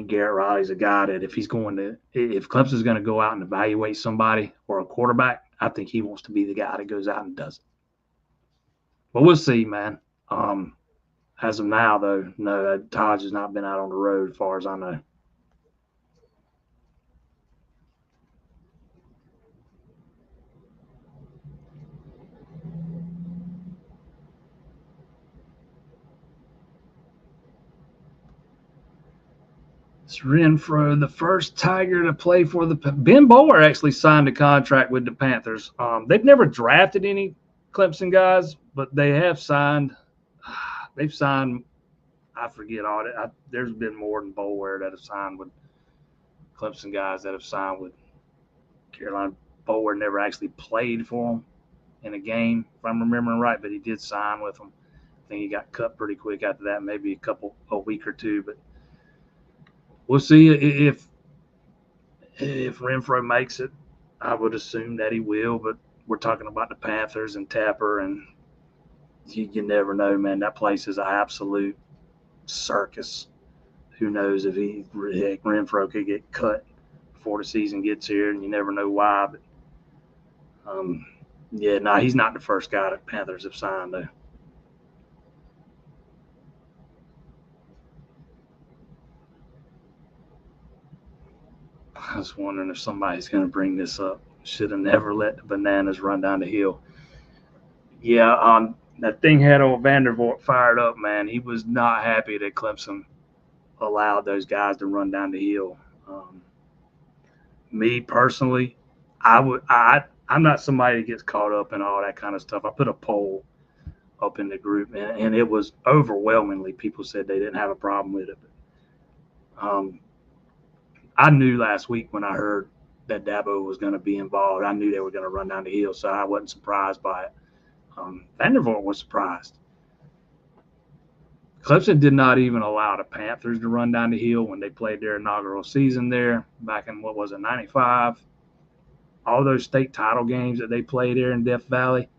Garrett Riley's a guy that if Clemson's going to go out and evaluate somebody or a quarterback, I think he wants to be the guy that goes out and does it. But we'll see, man. As of now, though, no, Taj has not been out on the road as far as I know. It's Renfro, the first Tiger to play for the Ben Bowler actually signed a contract with the Panthers. They've never drafted any Clemson guys, but they have signed. They've signed. I forget all that. There's been more than Bowler that have signed with Clemson guys that have signed with Carolina. Bowler never actually played for them in a game, if I'm remembering right, but he did sign with them. I think he got cut pretty quick after that, maybe a week or two. But we'll see if Renfro makes it. I would assume that he will, but we're talking about the Panthers and Tapper, and you never know, man. That place is an absolute circus. Who knows if Renfro could get cut before the season gets here, and you never know why. But yeah, no, he's not the first guy that Panthers have signed, though. I was wondering if somebody's going to bring this up. Should have never let the bananas run down the hill. Yeah, that thing had old Vandervoort fired up, man. He was not happy that Clemson allowed those guys to run down the hill. Me personally, I'm not somebody that gets caught up in all that kind of stuff. I put a poll up in the group, and it was overwhelmingly people said they didn't have a problem with it. Um, I knew last week when I heard that Dabo was going to be involved, I knew they were going to run down the hill, so I wasn't surprised by it. Vandervoort was surprised. Clemson did not even allow the Panthers to run down the hill when they played their inaugural season there back in, what was it, 95? All those state title games that they played there in Death Valley,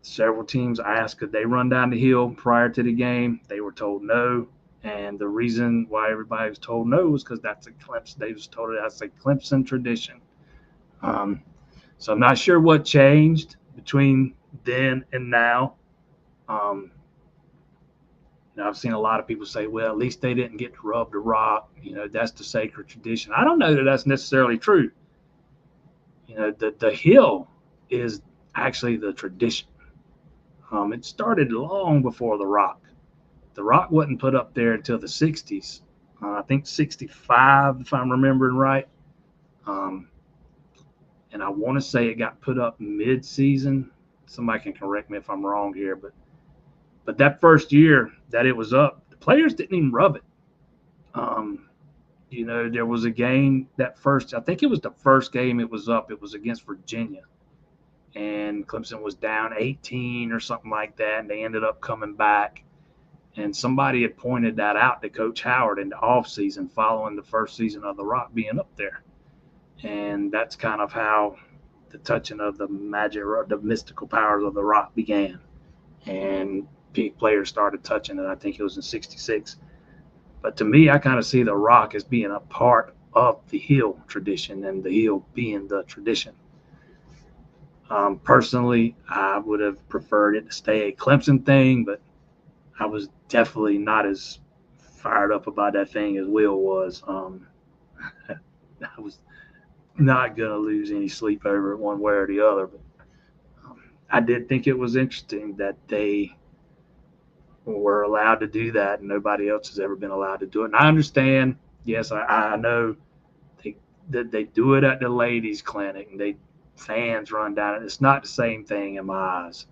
Several teams asked could they run down the hill prior to the game. They were told no. And the reason why everybody was told no was because that's a Clemson. They was told that's a Clemson tradition. Um, so I'm not sure what changed between then and now. Um, I've seen a lot of people say, well, at least they didn't get to rub the rock. That's the sacred tradition. I don't know that that's necessarily true. The hill is actually the tradition. It started long before the rock. The rock wasn't put up there until the 60s. I think 65, if I'm remembering right. Um, and I want to say it got put up mid-season. Somebody can correct me if I'm wrong here, but that first year that it was up, the players didn't even rub it. There was a game that first, I think it was the first game it was up. It was against Virginia, and Clemson was down 18 or something like that, and they ended up coming back. And somebody had pointed that out to Coach Howard in the offseason following the first season of the Rock being up there. And that's kind of how the touching of the magic, or the mystical powers of the Rock began. And players started touching it. I think it was in 66. But to me, I kind of see the Rock as being a part of the Hill tradition, and the Hill being the tradition. Personally, I would have preferred it to stay a Clemson thing, but I was definitely not as fired up about that thing as Will was. I was not going to lose any sleep over it one way or the other. But I did think it was interesting that they were allowed to do that, and nobody else has ever been allowed to do it. And I understand, yes, I know they do it at the ladies' clinic, and fans run down it. It's not the same thing in my eyes.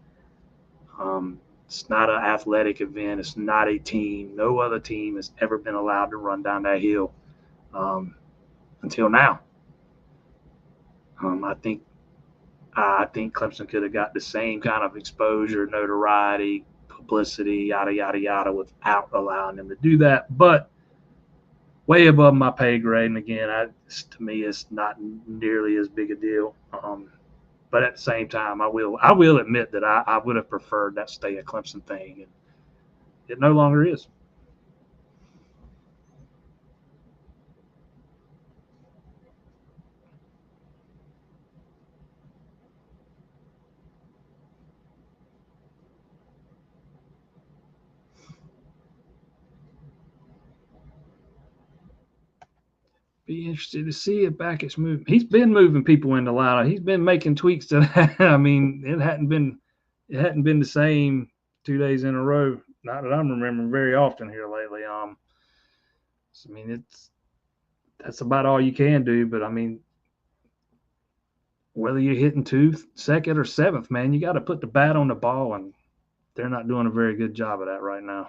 It's not an athletic event. It's not a team. No other team has ever been allowed to run down that hill until now. I think Clemson could have got the same kind of exposure, notoriety, publicity, yada yada yada, without allowing them to do that. But way above my pay grade, and again, to me, it's not nearly as big a deal. But at the same time, I will admit that I would have preferred that stay a Clemson thing, and it no longer is. Be interested to see if Backus move. He's been moving people into line. He's been making tweaks to that. I mean, it hadn't been the same 2 days in a row. Not that I'm remembering very often here lately. I mean, that's about all you can do. But I mean, whether you're hitting second or seventh, man, you got to put the bat on the ball, and they're not doing a very good job of that right now.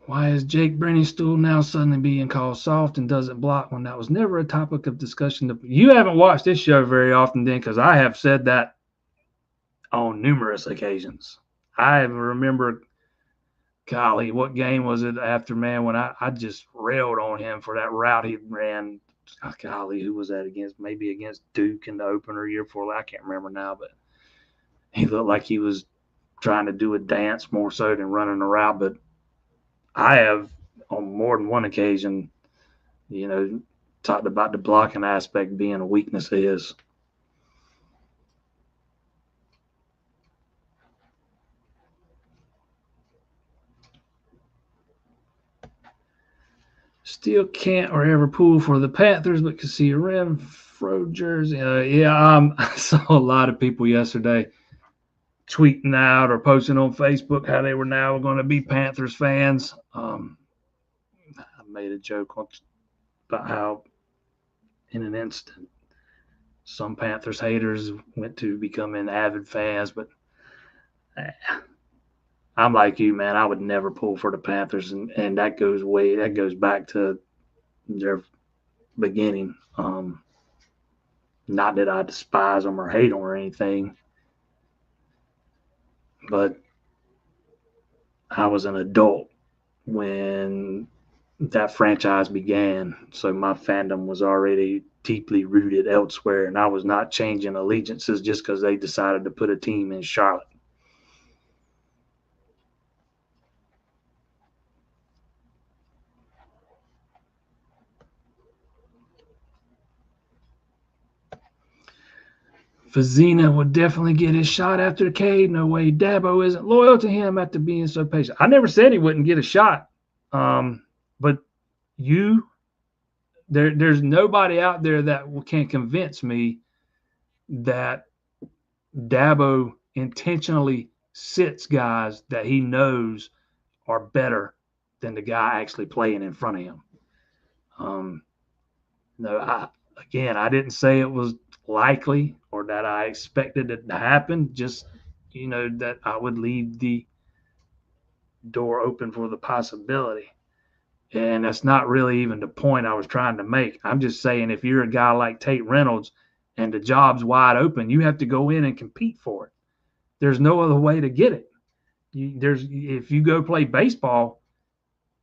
Why is Jake Stool now suddenly being called soft and doesn't block when that was never a topic of discussion? You haven't watched this show very often, then, because I have said that on numerous occasions. I remember, golly, what game was it after, man, when I just railed on him for that route he ran. Golly, who was that against? Maybe against Duke in the opener year before. I can't remember now, but he looked like he was trying to do a dance more so than running a route. But I have, on more than one occasion, talked about the blocking aspect being a weakness of his. Still can't or ever pull for the Panthers, but can see a Renfro jersey. I saw a lot of people yesterday tweeting out or posting on Facebook how they were now going to be Panthers fans. I made a joke about how, in an instant, some Panthers haters went to becoming avid fans, but I'm like you, man. I would never pull for the Panthers, and that goes back to their beginning. Not that I despise them or hate them or anything. but I was an adult when that franchise began, so my fandom was already deeply rooted elsewhere, and I was not changing allegiances just because they decided to put a team in Charlotte. Fazina would definitely get his shot after the Cade. No way Dabo isn't loyal to him after being so patient. I never said he wouldn't get a shot. But there's nobody out there that can convince me that Dabo intentionally sits guys that he knows are better than the guy actually playing in front of him. No, I didn't say it was likely or that I expected it to happen. Just that I would leave the door open for the possibility. And that's not really even the point I was trying to make. I'm just saying if you're a guy like Tate Reynolds and the job's wide open, you have to go in and compete for it. There's no other way to get it. If you go play baseball,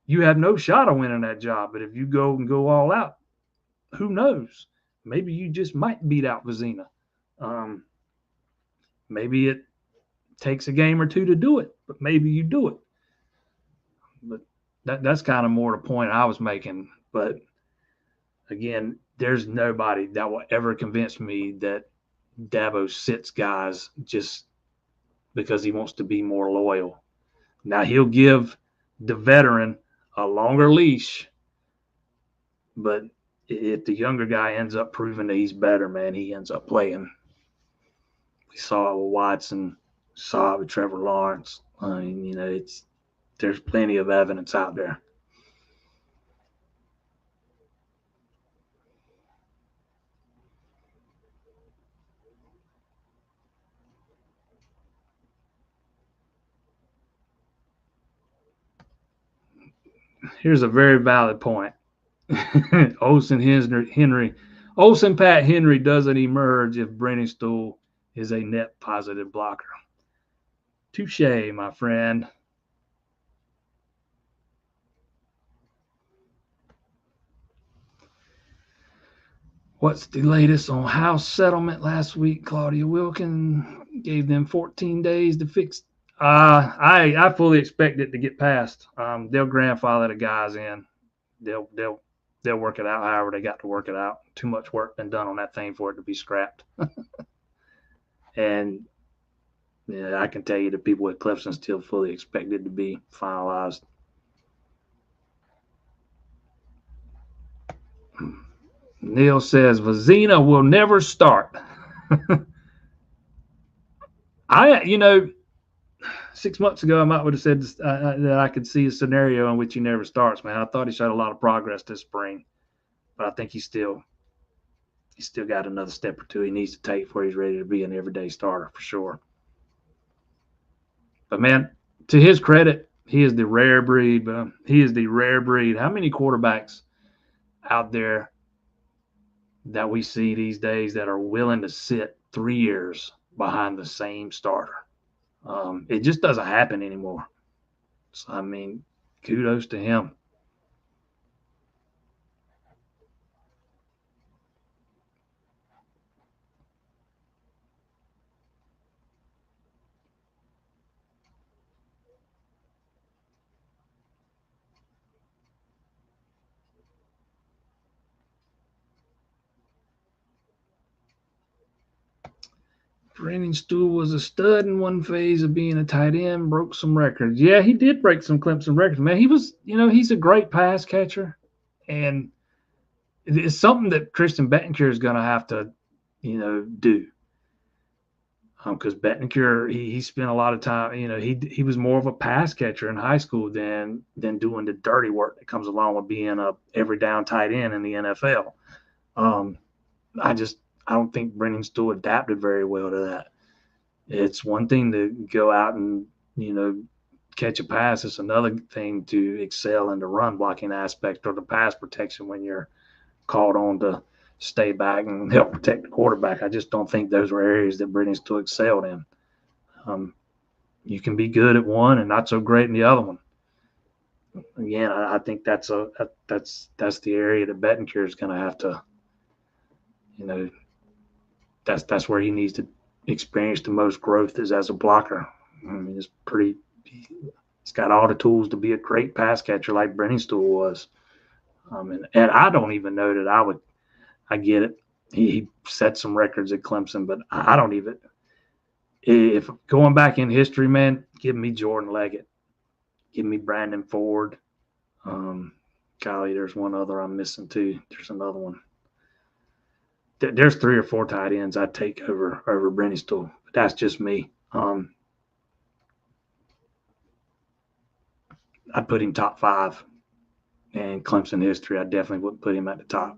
you have no shot of winning that job. But if you go all out, who knows? Maybe you just might beat out Vizina. Maybe it takes a game or two to do it, but maybe you do it. But that's kind of more the point I was making. But again, there's nobody that will ever convince me that Dabo sits guys just because he wants to be more loyal. Now he'll give the veteran a longer leash, but if the younger guy ends up proving that he's better, man, he ends up playing. We saw it with Watson, saw it with Trevor Lawrence. I mean, there's plenty of evidence out there. Here's a very valid point. Olsen Pat Henry doesn't emerge if Brenningstool is a net positive blocker. Touche, my friend. What's the latest on house settlement last week? Claudia Wilkin gave them 14 days to fix. I fully expect it to get passed. They'll grandfather the guys in. They'll work it out however they got to work it out. Too much work been done on that thing for it to be scrapped. And I can tell you the people at Clemson still fully expect it to be finalized. Neil says Vizina will never start. 6 months ago, I might would have said that I could see a scenario in which he never starts, man. I thought he showed a lot of progress this spring, but I think he's still got another step or two he needs to take before he's ready to be an everyday starter for sure. But man, to his credit, he is the rare breed. But he is the rare breed. How many quarterbacks out there that we see these days that are willing to sit 3 years behind the same starter? It just doesn't happen anymore. So, I mean, kudos to him. Brenningstool was a stud in one phase of being a tight end, broke some records. Yeah, he did break some Clemson records, man. He was, he's a great pass catcher. And it's something that Christian Betancourt is going to have to, do. Because Betancourt, he spent a lot of time, he was more of a pass catcher in high school than doing the dirty work that comes along with being a every down tight end in the NFL. I don't think Brenningstool adapted very well to that. It's one thing to go out and, catch a pass. It's another thing to excel in the run blocking aspect or the pass protection when you're called on to stay back and help protect the quarterback. I just don't think those were areas that Brenningstool excelled in. you can be good at one and not so great in the other one. Again, I think that's the area that Betancourt is going to have to, that's where he needs to experience the most growth is as a blocker. I mean, he's got all the tools to be a great pass catcher like Brenningstool was. And I don't even know that I get it. He set some records at Clemson, but I don't even, if going back in history, man, give me Jordan Leggett, give me Brandon Ford. Golly, there's one other I'm missing too. There's another one. There's 3 or 4 tight ends I'd take over Brenningstool, but that's just me. I'd put him top 5 in Clemson history. I definitely wouldn't put him at the top.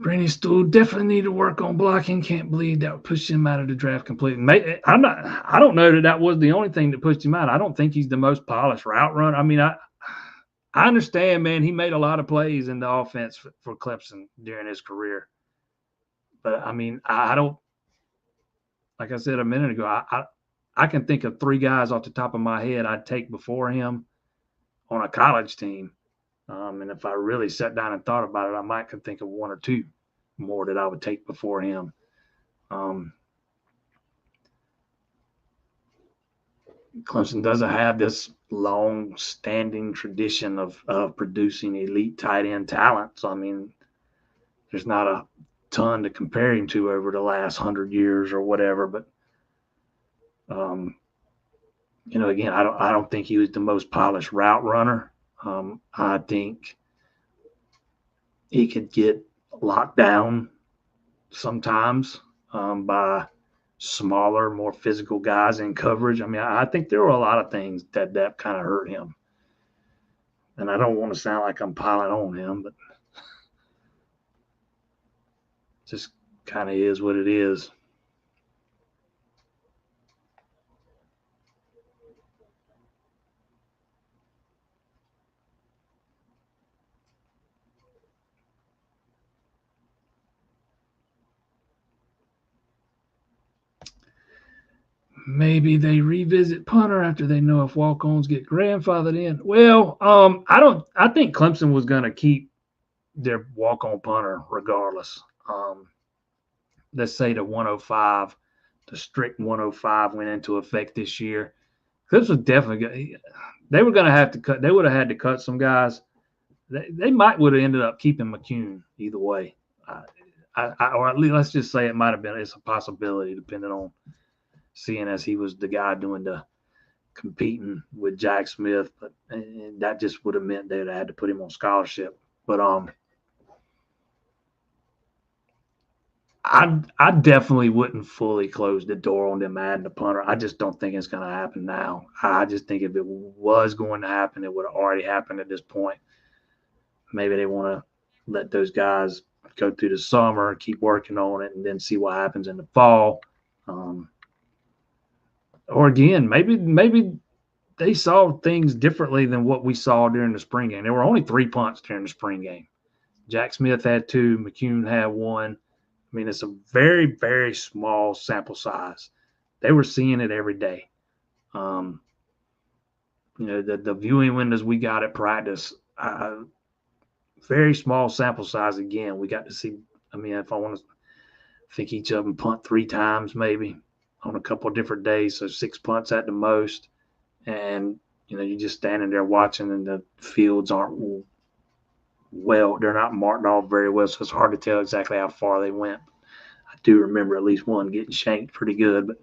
Brenningstool definitely need to work on blocking. Can't believe that would push him out of the draft completely. I don't know that was the only thing that pushed him out. I don't think he's the most polished route runner. I mean, I understand, man. He made a lot of plays in the offense for Clemson during his career, but I mean, I don't. Like I said a minute ago, I can think of 3 guys off the top of my head I'd take before him on a college team. And if I really sat down and thought about it, I might could think of 1 or 2 more that I would take before him. Clemson doesn't have this long-standing tradition of producing elite tight end talent. So, I mean, there's not a ton to compare him to over the last 100 years or whatever. But, again, I don't think he was the most polished route runner. I think he could get locked down sometimes by smaller, more physical guys in coverage. I mean, I think there were a lot of things that kind of hurt him. And I don't want to sound like I'm piling on him, but just kind of is what it is. Maybe they revisit punter after they know if walk-ons get grandfathered in. Well, I think Clemson was going to keep their walk-on punter regardless. Let's say the strict 105 went into effect this year. Clemson was definitely, they were going to have to cut. They would have had to cut some guys. They might would have ended up keeping McCune either way. Or at least let's just say it might have been. It's a possibility depending on seeing as he was the guy doing the competing with Jack Smith, but that just would have meant they'd have had to put him on scholarship. But I definitely wouldn't fully close the door on them adding the punter. I just don't think it's going to happen now. I just think if it was going to happen, it would have already happened at this point. Maybe they want to let those guys go through the summer, keep working on it, and then see what happens in the fall. Or again, maybe they saw things differently than what we saw during the spring game. There were only 3 punts during the spring game. Jack Smith had 2, McCune had 1. I mean, it's a very, very small sample size. They were seeing it every day. The viewing windows we got at practice, very small sample size again. We got to see, I mean, if I want to think each of them punt 3 times maybe on a couple of different days, so 6 punts at the most. And, you're just standing there watching and the fields aren't they're not marked off very well, so it's hard to tell exactly how far they went. I do remember at least one getting shanked pretty good, but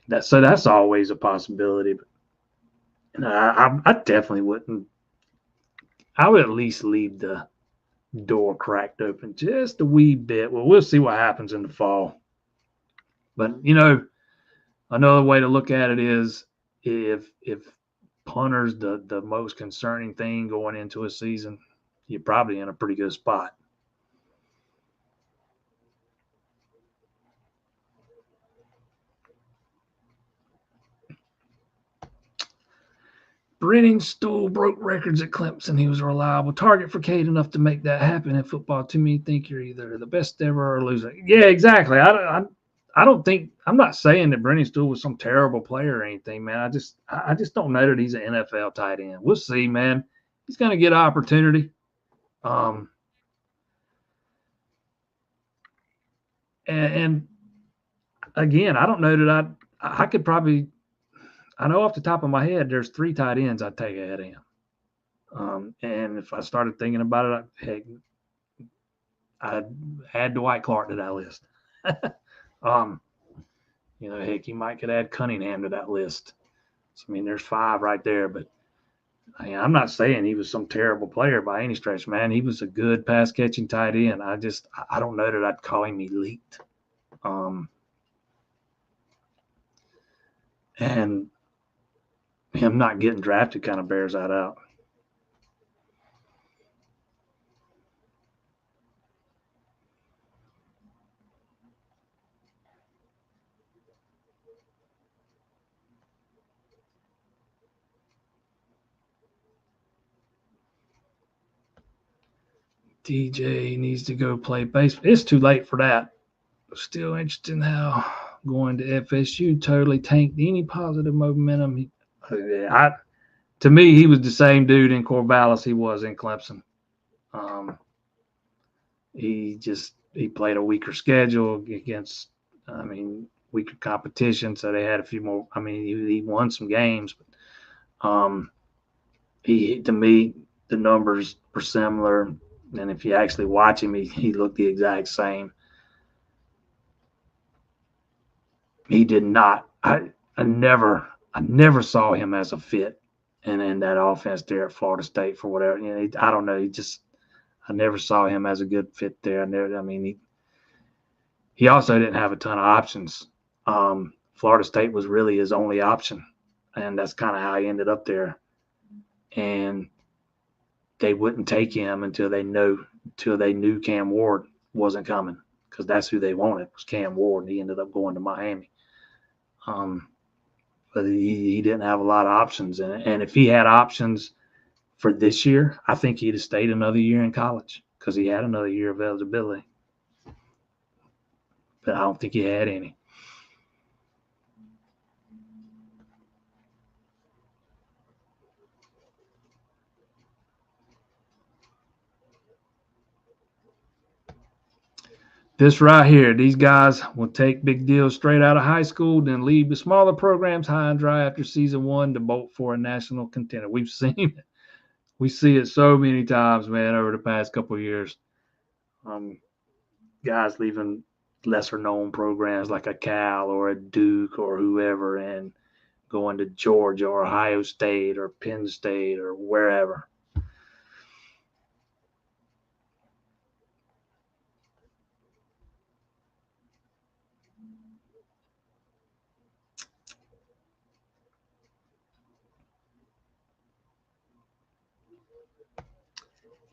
that's always a possibility. But I definitely wouldn't. I would at least leave the door cracked open just a wee bit. Well, we'll see what happens in the fall. But another way to look at it is if punter's the most concerning thing going into a season, you're probably in a pretty good spot. Brenning Stool broke records at Clemson. He was a reliable target for Cade enough to make that happen in football. To me, think you're either the best ever or a loser. Yeah, exactly. I don't think I'm not saying that Brenning Stool was some terrible player or anything, man. I just don't know that he's an NFL tight end. We'll see, man. He's going to get an opportunity. Um, and again, I don't know that I could probably I know off the top of my head there's 3 tight ends I'd take ahead of him. And if I started thinking about it, heck, I'd add Dwight Clark to that list. Heck, you might could add Cunningham to that list. So, I mean, there's 5 right there. But I'm not saying he was some terrible player by any stretch, man. He was a good pass catching tight end. I don't know that I'd call him elite. And him not getting drafted kind of bears that out. DJ needs to go play baseball. It's too late for that. Still interested in how going to FSU totally tanked any positive momentum. To me, he was the same dude in Corvallis he was in Clemson. He played a weaker schedule against, weaker competition, so they had a few more. He won some games, but to me, the numbers were similar. And if you actually watch him, he looked the exact same. He did not. I never saw him as a fit, and in that offense there at Florida State for whatever. I don't know. I never saw him as a good fit there. He also didn't have a ton of options. Florida State was really his only option, and that's kind of how he ended up there. And they wouldn't take him until they knew Cam Ward wasn't coming, because that's who they wanted, was Cam Ward, and he ended up going to Miami. But he didn't have a lot of options, and if he had options for this year, I think he'd have stayed another year in college because he had another year of eligibility. But I don't think he had any. This right here, these guys will take big deals straight out of high school, then leave the smaller programs high and dry after season 1 to bolt for a national contender. We see it so many times, man, over the past couple of years. Guys leaving lesser known programs like a Cal or a Duke or whoever and going to Georgia or Ohio State or Penn State or wherever.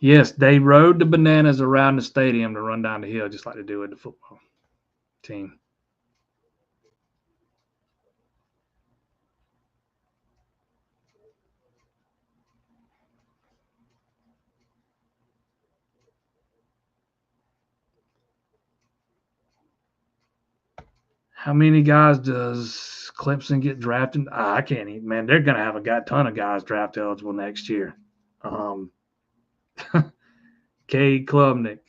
Yes, they rode the bananas around the stadium to run down the hill, just like they do with the football team. How many guys does Clemson get drafted? I can't even, man. They're going to have a ton of guys draft eligible next year. Cade Klubnik.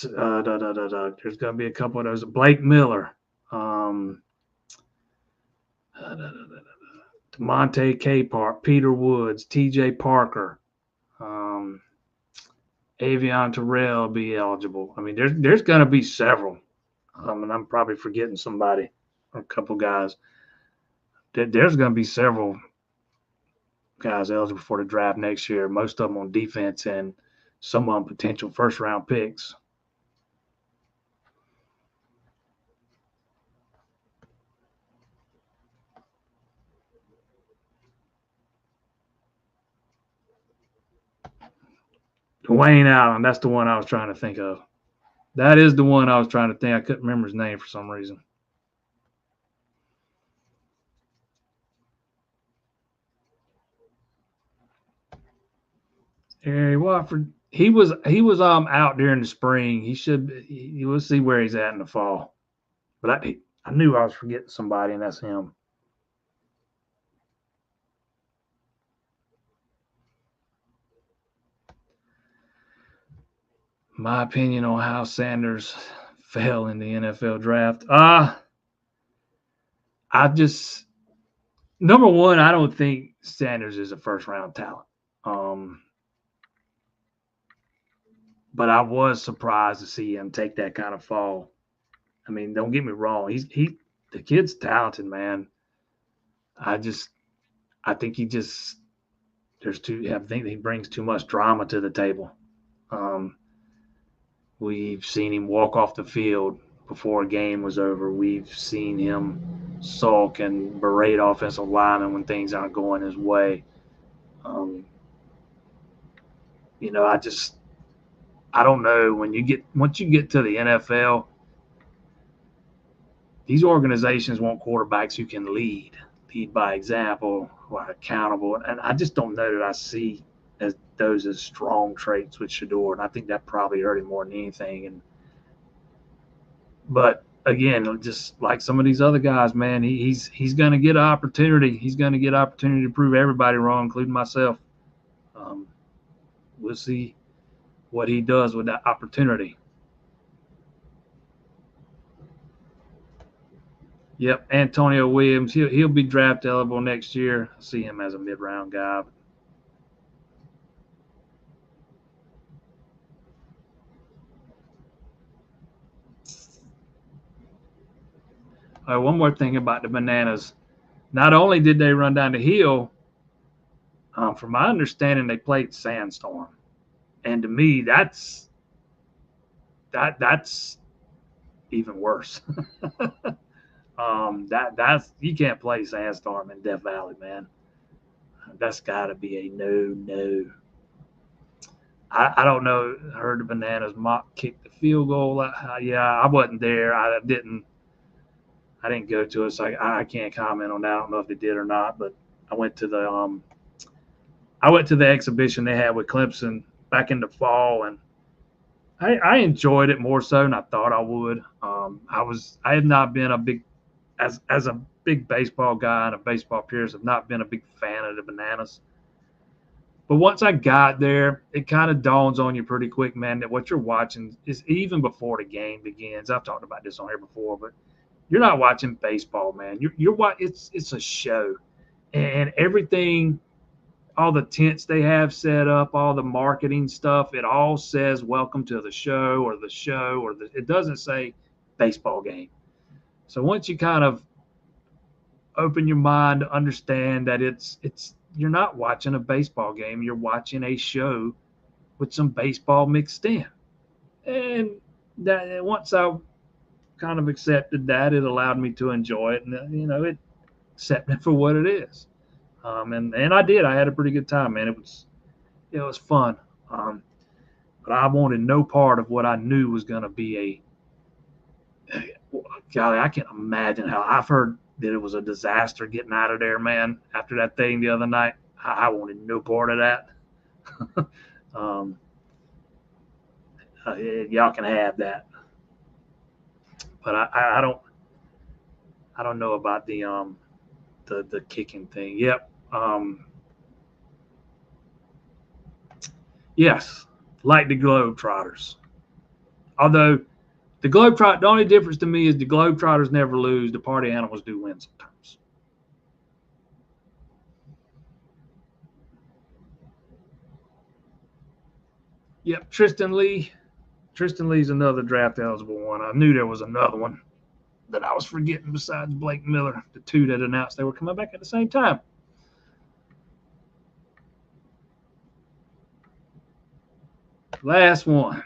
There's going to be a couple of those. Blake Miller. DeMonte Capehart, Peter Woods, TJ Parker. Avion Terrell will be eligible. There's going to be several. And I'm probably forgetting somebody, or a couple guys. There's going to be several guys eligible for the draft next year, most of them on defense and some of them potential first-round picks. Dwayne Allen, that's the one I was trying to think of. That is the one I was trying to think. I couldn't remember his name for some reason. Harry Watford. He was out during the spring. He should. We'll see where he's at in the fall. But I knew I was forgetting somebody, and that's him. My opinion on how Sanders fell in the NFL draft. I just number one, I don't think Sanders is a first round talent. Um, but I was surprised to see him take that kind of fall. I mean, don't get me wrong. The kid's talented, man. I just I think he just there's too I think he brings too much drama to the table. Um, we've seen him walk off the field before a game was over. We've seen him sulk and berate offensive linemen when things aren't going his way. Um, I don't know when you get once you get to the NFL, these organizations want quarterbacks who can lead by example, who are accountable, and I just don't know that I see those as strong traits with Shador, and I think that probably hurt him more than anything. But again, just like some of these other guys, man, he's going to get an opportunity. He's going to get an opportunity to prove everybody wrong, including myself. Um, we'll see what he does with that opportunity. Yep, Antonio Williams. He'll be draft eligible next year. I see him as a mid round guy. One more thing about the Bananas. Not only did they run down the hill, from my understanding, they played Sandstorm, and to me, that's even worse. That's you can't play Sandstorm in Death Valley, man. That's got to be a no. I don't know. I heard the Bananas mock kick the field goal. Yeah, I wasn't there. I didn't go to it, so I can't comment on that. I don't know if they did or not, but I went to the exhibition they had with Clemson back in the fall, and I enjoyed it more so than I thought I would. I have not been a big as a big baseball guy and a baseball purist. I've not been a big fan of the Bananas. But once I got there, it kind of dawns on you pretty quick, man, that what you're watching is even before the game begins. I've talked about this on here before, but you're not watching baseball, man. You're it's a show, and everything, all the tents they have set up, all the marketing stuff, it all says "Welcome to the show" or it doesn't say baseball game. So once you kind of open your mind to understand that it's you're not watching a baseball game, you're watching a show with some baseball mixed in, and that once I kind of accepted that, it allowed me to enjoy it, and it set me for what it is. And I did. I had a pretty good time, man. It was fun. But I wanted no part of what I knew was going to be golly, I can't imagine how I've heard that it was a disaster getting out of there, man. After that thing the other night, I wanted no part of that. um, y'all can have that, but I don't know about the kicking thing. Yep. Yes, like the Globetrotters. Although the only difference to me is the Globetrotters never lose. The party animals do win sometimes. Yep, Tristan Lee. Tristan Lee's another draft eligible one. I knew there was another one that I was forgetting besides Blake Miller, the two that announced they were coming back at the same time. Last one.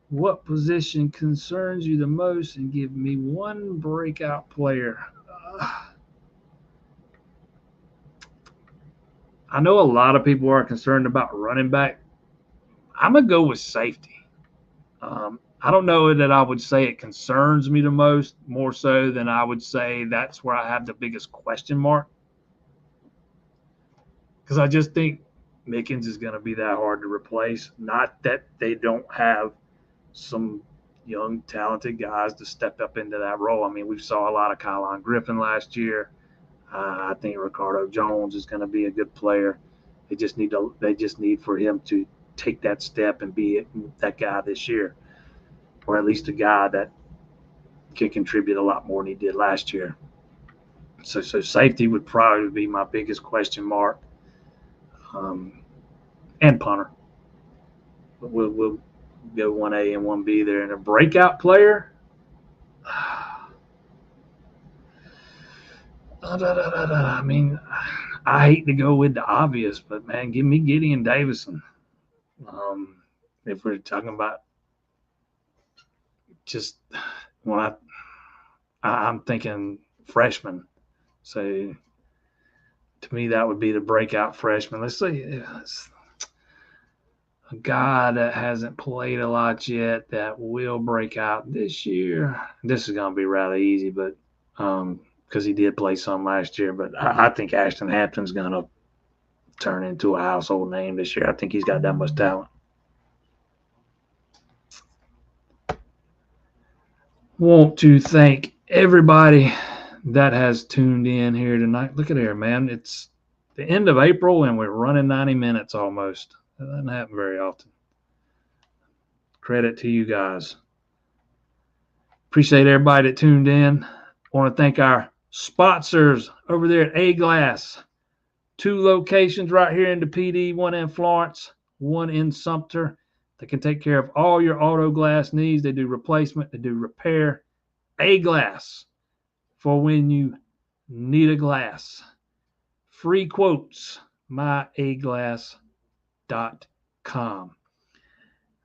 What position concerns you the most, and give me one breakout player? I know a lot of people are concerned about running back. I'm going to go with safety. I don't know that I would say it concerns me the most, more so than I would say that's where I have the biggest question mark. Because I just think Mickens is going to be that hard to replace. Not that they don't have some young, talented guys to step up into that role. I mean, we saw a lot of Kylon Griffin last year. I think Ricardo Jones is going to be a good player. They just need for him to take that step and be that guy this year, or at least a guy that can contribute a lot more than he did last year. So safety would probably be my biggest question mark, and punter. We'll go 1A and 1B there. And a breakout player, I mean, I hate to go with the obvious, but man, give me Gideon Davison. If we're talking about just when I'm thinking freshman, so to me that would be the breakout freshman. Let's say a guy that hasn't played a lot yet that will break out this year. This is going to be rather easy, but because he did play some last year. But I think Ashton Hampton's going to turn into a household name this year. I think he's got that much talent. Want to thank everybody that has tuned in here tonight. Look at here, man. It's the end of April, and we're running 90 minutes almost. That doesn't happen very often. Credit to you guys. Appreciate everybody that tuned in. I want to thank our sponsors over there at A-Glass. 2 locations right here in the PD, 1 in Florence, 1 in Sumter. They can take care of all your auto glass needs. They do replacement. They do repair. A-Glass for when you need a glass. Free quotes, myaglass.com.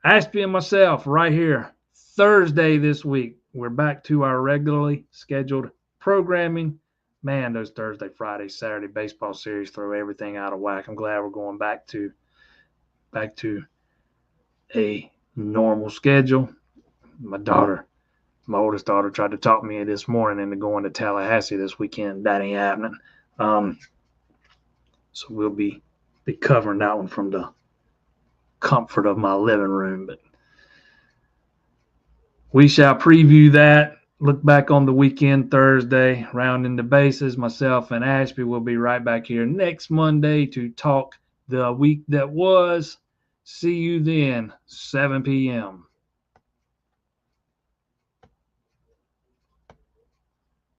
Ashby and myself right here Thursday this week. We're back to our regularly scheduled programming. Man, those Thursday, Friday, Saturday baseball series throw everything out of whack. I'm glad we're going back to a normal schedule. My oldest daughter tried to talk me this morning into going to Tallahassee this weekend. That ain't happening. So we'll be covering that one from the comfort of my living room. But we shall preview that. Look back on the weekend Thursday, rounding the bases. Myself and Ashby will be right back here next Monday to talk the week that was. See you then, 7 p.m.